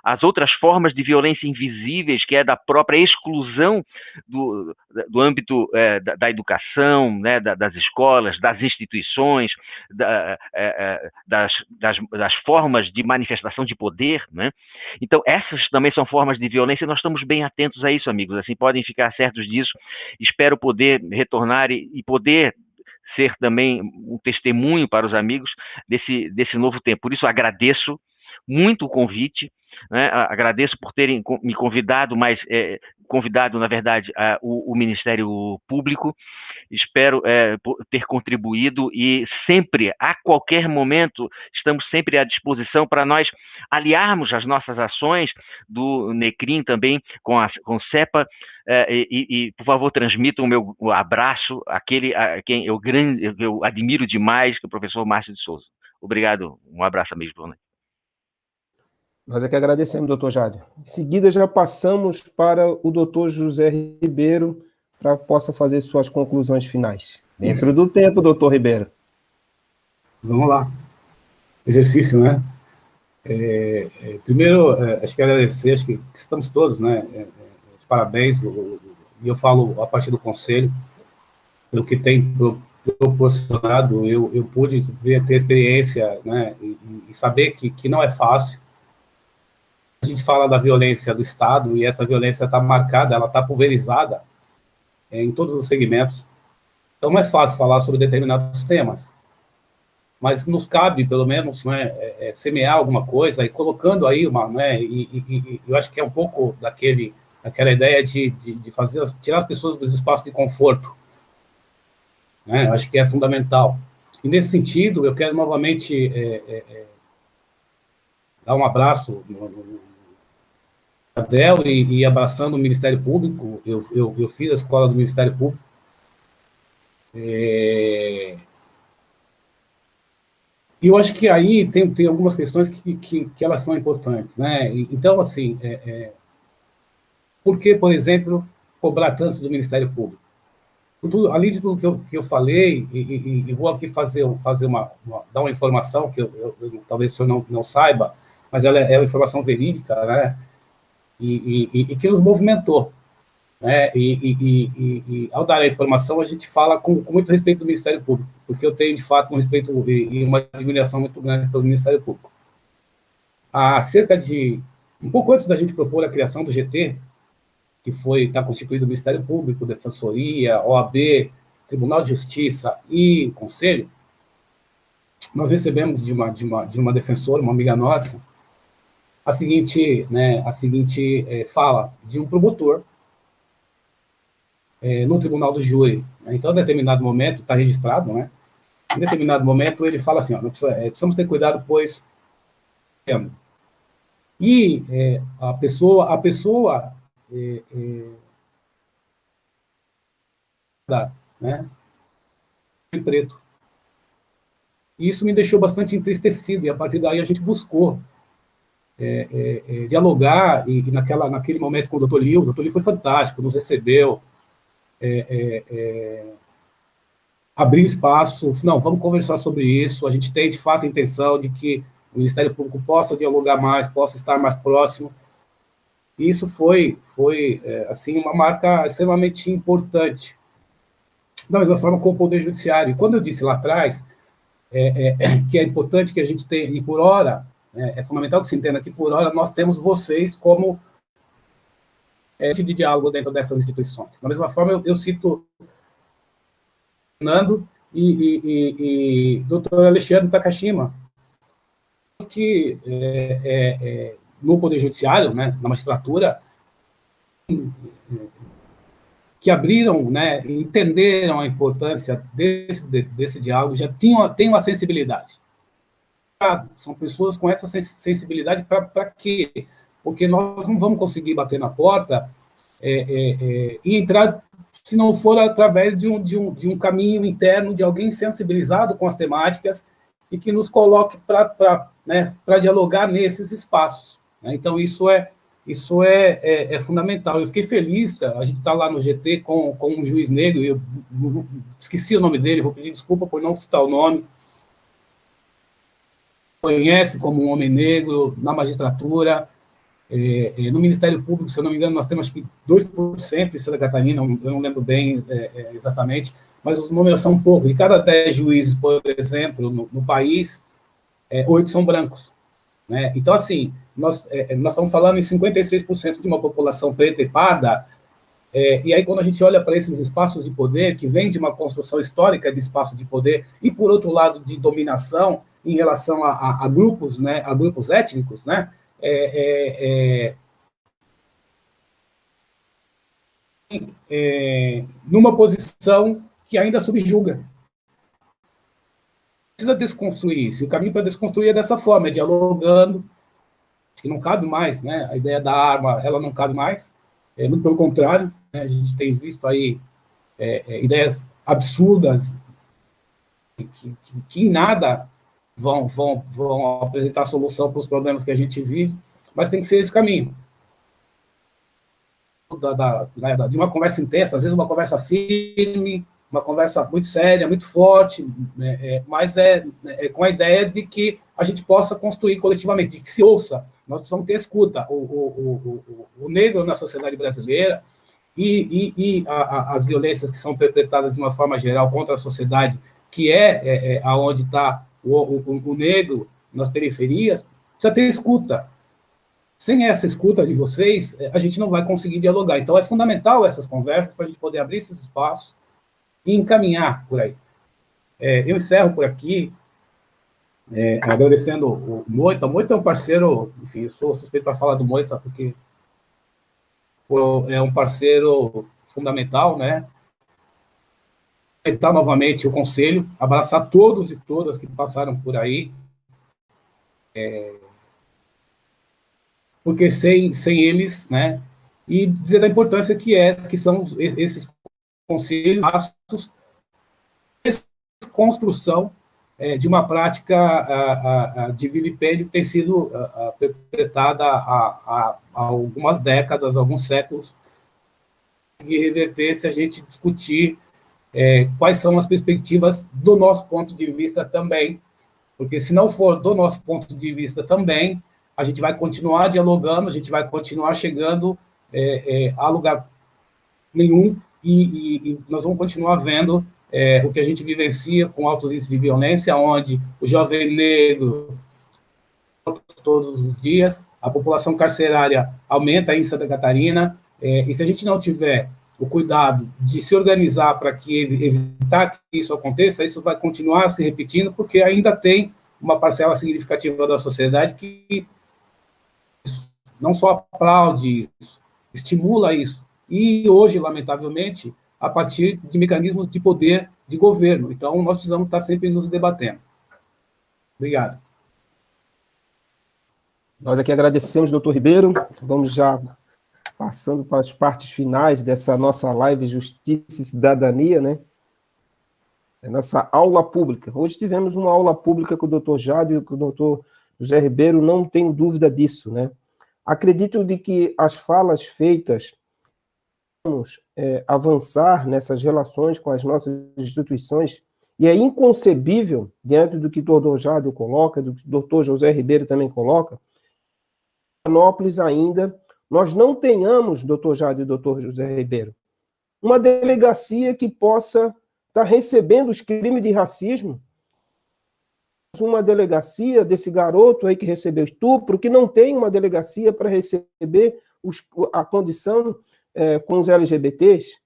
as outras formas de violência invisíveis, que é da própria exclusão do âmbito da educação, né, das escolas, das instituições, das formas de manifestação de poder, né? Então, essas também são formas de violência, e nós estamos bem atentos a isso, amigos, assim, podem ficar certos disso. Espero poder retornar e poder ser também um testemunho para os amigos desse novo tempo. Por isso, agradeço muito o convite, né? Agradeço por terem me convidado, mas convidado, na verdade, o Ministério Público. Espero ter contribuído e sempre, a qualquer momento, estamos sempre à disposição para nós aliarmos as nossas ações do NECRIM também com o CEPA, e por favor, transmitam o meu abraço àquele a quem eu admiro demais, que é o professor Márcio de Souza. Obrigado, um abraço mesmo, Bruno. Nós é que agradecemos, doutor Jádio. Em seguida, já passamos para o doutor José Ribeiro, para que possa fazer suas conclusões finais. Dentro do tempo, doutor Ribeiro. Vamos lá. Exercício, né? Primeiro, acho que agradecer, acho que estamos todos, né? Parabéns, e eu falo a partir do Conselho, pelo que tem proporcionado, eu pude ter experiência, né? E saber que não é fácil. A gente fala da violência do Estado, e essa violência está marcada, ela está pulverizada em todos os segmentos. Então, não é fácil falar sobre determinados temas, mas nos cabe, pelo menos, né, semear alguma coisa e colocando aí né, e eu acho que é um pouco daquela ideia de tirar as pessoas do espaço de conforto, né? Eu acho que é fundamental. E, nesse sentido, eu quero novamente dar um abraço no Adel e abraçando o Ministério Público. Eu fiz a escola do Ministério Público. E eu acho que aí tem algumas questões que elas são importantes, né? Então, assim, por que, por exemplo, cobrar tanto do Ministério Público? Além de tudo que eu falei, e vou aqui dar uma informação que talvez o senhor não saiba, mas ela é uma informação verídica, né? E que nos movimentou, né? Ao dar a informação, a gente fala com muito respeito do Ministério Público, porque eu tenho, de fato, um respeito e uma admiração muito grande pelo Ministério Público. Um pouco antes da gente propor a criação do GT, que está constituído o Ministério Público, Defensoria, OAB, Tribunal de Justiça e Conselho, nós recebemos de uma defensora, uma amiga nossa, a seguinte fala de um promotor no Tribunal do Júri. Então, em determinado momento, está registrado, né? Em determinado momento, ele fala assim, precisamos ter cuidado, pois... E a pessoa né, em preto. E isso me deixou bastante entristecido, e a partir daí a gente buscou dialogar, e naquele momento com o doutor Lio foi fantástico, nos recebeu, abriu espaço, não, vamos conversar sobre isso, a gente tem, de fato, a intenção de que o Ministério Público possa dialogar mais, possa estar mais próximo. E isso foi assim, uma marca extremamente importante. Da mesma forma com o Poder Judiciário. E quando eu disse lá atrás que é importante que a gente tenha, e por hora, é fundamental que se entenda que por hora nós temos vocês como de diálogo dentro dessas instituições. Da mesma forma, eu cito Fernando e doutor Alexandre Takashima, que no Poder Judiciário, né, na magistratura, que abriram, né, entenderam a importância desse diálogo, já têm uma sensibilidade. São pessoas com essa sensibilidade para quê? Porque nós não vamos conseguir bater na porta e entrar, se não for através de um caminho interno, de alguém sensibilizado com as temáticas e que nos coloque para dialogar nesses espaços. Né? Então, isso é fundamental. Eu fiquei feliz, a gente está lá no GT com um juiz negro, eu esqueci o nome dele, vou pedir desculpa por não citar o nome, conhece como um homem negro na magistratura, no Ministério Público, se eu não me engano, nós temos acho que 2% em Santa Catarina, eu não lembro bem exatamente, mas os números são poucos. De cada 10 juízes, por exemplo, no país, 8 são brancos. Né? Então, assim, nós estamos falando em 56% de uma população preta e parda, e aí quando a gente olha para esses espaços de poder, que vem de uma construção histórica de espaço de poder, e por outro lado, de dominação em relação a grupos, né, a grupos étnicos, né, numa posição que ainda subjuga. Precisa desconstruir isso. E o caminho para desconstruir é dessa forma, dialogando, que não cabe mais, né? A ideia da arma, ela não cabe mais. Muito pelo contrário, né? A gente tem visto aí ideias absurdas que em nada vão apresentar solução para os problemas que a gente vive, mas tem que ser esse caminho. De uma conversa intensa, às vezes uma conversa firme, uma conversa muito séria, muito forte, mas com a ideia de que a gente possa construir coletivamente, de que se ouça. Nós precisamos ter escuta. O negro na sociedade brasileira e as violências que são perpetradas de uma forma geral contra a sociedade, que aonde está o negro nas periferias, precisa ter escuta. Sem essa escuta de vocês, a gente não vai conseguir dialogar. Então, é fundamental essas conversas para a gente poder abrir esses espaços e encaminhar por aí. Eu encerro por aqui, agradecendo o Moita. O Moita é um parceiro, enfim, eu sou suspeito para falar do Moita, porque é um parceiro fundamental, né? Então, novamente, o Conselho, abraçar todos e todas que passaram por aí, porque sem eles, né? E dizer da importância que são esses conselhos, de construção de uma prática de vilipêndio que tem sido perpetrada há algumas décadas, alguns séculos, e reverter se a gente discutir quais são as perspectivas do nosso ponto de vista também, porque se não for do nosso ponto de vista também, a gente vai continuar dialogando, a gente vai continuar chegando a lugar nenhum, e nós vamos continuar vendo o que a gente vivencia com altos índices de violência, onde o jovem negro, todos os dias, a população carcerária aumenta em Santa Catarina, e se a gente não tiver o cuidado de se organizar para evitar que isso aconteça, isso vai continuar se repetindo, porque ainda tem uma parcela significativa da sociedade que não só aplaude isso, estimula isso. E hoje, lamentavelmente, a partir de mecanismos de poder de governo. Então, nós precisamos estar sempre nos debatendo. Obrigado. Nós aqui agradecemos, doutor Ribeiro. Vamos já passando para as partes finais dessa nossa live Justiça e Cidadania, né? É nossa aula pública. Hoje tivemos uma aula pública com o doutor Jádio e com o doutor José Ribeiro, não tenho dúvida disso, né? Acredito de que as falas feitas vamos avançar nessas relações com as nossas instituições, e é inconcebível, diante do que o doutor Jádio coloca, do que o doutor José Ribeiro também coloca, em Florianópolis ainda, nós não tenhamos, doutor Jádio e doutor José Ribeiro, uma delegacia que possa estar recebendo os crimes de racismo, uma delegacia desse garoto aí que recebeu estupro, que não tem uma delegacia para receber a condição com os LGBTs,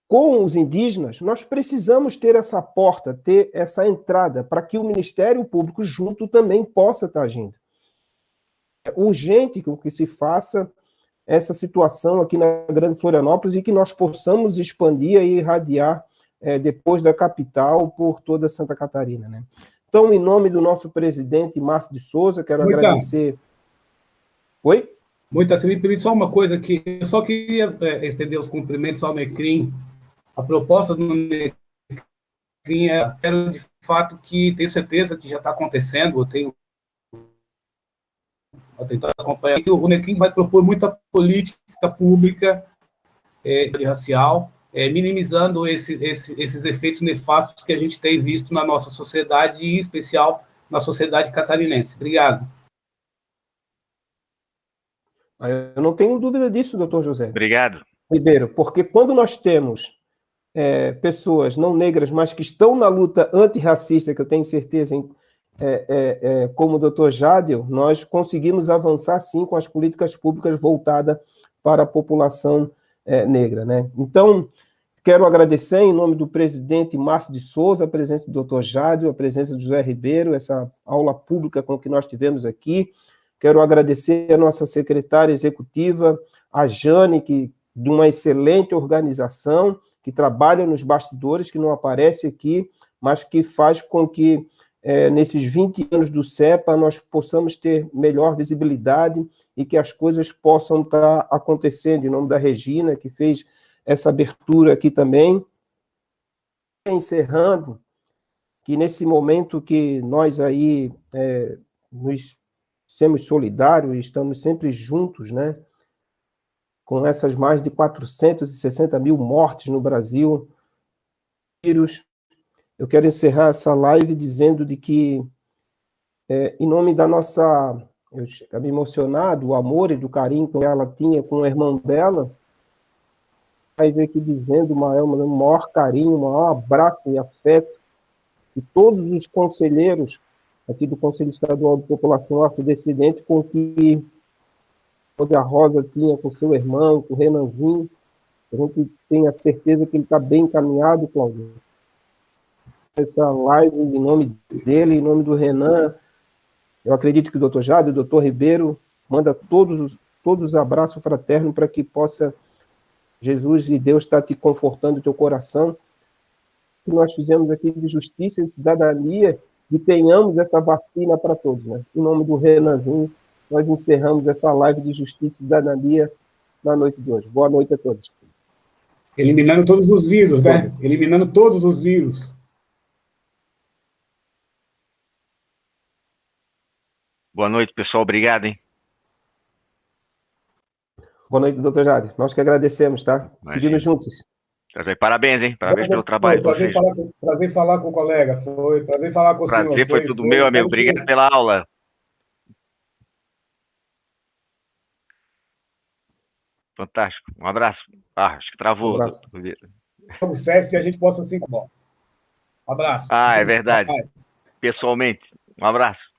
com os indígenas. Nós precisamos ter essa porta, ter essa entrada, para que o Ministério Público junto também possa estar agindo. É urgente que se faça essa situação aqui na Grande Florianópolis e que nós possamos expandir e irradiar depois da capital por toda Santa Catarina, né? Então, em nome do nosso presidente Márcio de Souza, quero agradecer... Oi? Moita, se me permite só uma coisa, que eu só queria estender os cumprimentos ao Necrim. A proposta do Necrim quero de fato que tenho certeza que já está acontecendo, eu tenho tentado acompanhar, o Necrim vai propor muita política pública racial, minimizando esses efeitos nefastos que a gente tem visto na nossa sociedade, e em especial na sociedade catarinense. Obrigado. Eu não tenho dúvida disso, doutor José. Obrigado. Ribeiro, porque quando nós temos pessoas não negras, mas que estão na luta antirracista, que eu tenho certeza, como o doutor Jádio, nós conseguimos avançar, sim, com as políticas públicas voltadas para a população negra, né? Então, quero agradecer, em nome do presidente Márcio de Souza, a presença do doutor Jádio, a presença do José Ribeiro, essa aula pública com que nós tivemos aqui. Quero agradecer a nossa secretária executiva, a Jane, de uma excelente organização, que trabalha nos bastidores, que não aparece aqui, mas que faz com que, nesses 20 anos do CEPA, nós possamos ter melhor visibilidade e que as coisas possam estar acontecendo, em nome da Regina, que fez essa abertura aqui também. Encerrando, que nesse momento que nós aí nos somos solidários e estamos sempre juntos, né, com essas mais de 460 mil mortes no Brasil, eu quero encerrar essa live dizendo de que, em nome da nossa, eu acabei emocionado, o amor e do carinho que ela tinha com o irmão dela, vai ver aqui dizendo o maior carinho, o maior abraço e afeto, e todos os conselheiros aqui do Conselho Estadual de População Afrodescendente, com que a Rosa tinha com seu irmão, com o Renanzinho. A gente tem a certeza que ele está bem encaminhado, Cláudio. Essa live, em nome dele, em nome do Renan, eu acredito que o doutor Jádio, o doutor Ribeiro, manda todos os abraços fraternos para que possa Jesus e Deus estar te confortando o teu coração. O que nós fizemos aqui de justiça e cidadania, e tenhamos essa vacina para todos, né? Em nome do Renanzinho, nós encerramos essa live de Justiça e Cidadania na noite de hoje. Boa noite a todos. Eliminando todos os vírus, né? Eliminando todos os vírus. Boa noite, pessoal. Obrigado, hein? Boa noite, doutor Jade. Nós que agradecemos, tá? Imagina. Seguimos juntos. Parabéns, hein? Parabéns pelo trabalho de vocês. Prazer falar com o colega. Foi prazer falar com o senhor. Prazer foi tudo meu, amigo. Obrigado pela aula. Fantástico. Um abraço. Acho que travou. Um abraço. O SESC e a gente possa se... Bom. Um abraço. É verdade. Pessoalmente. Um abraço.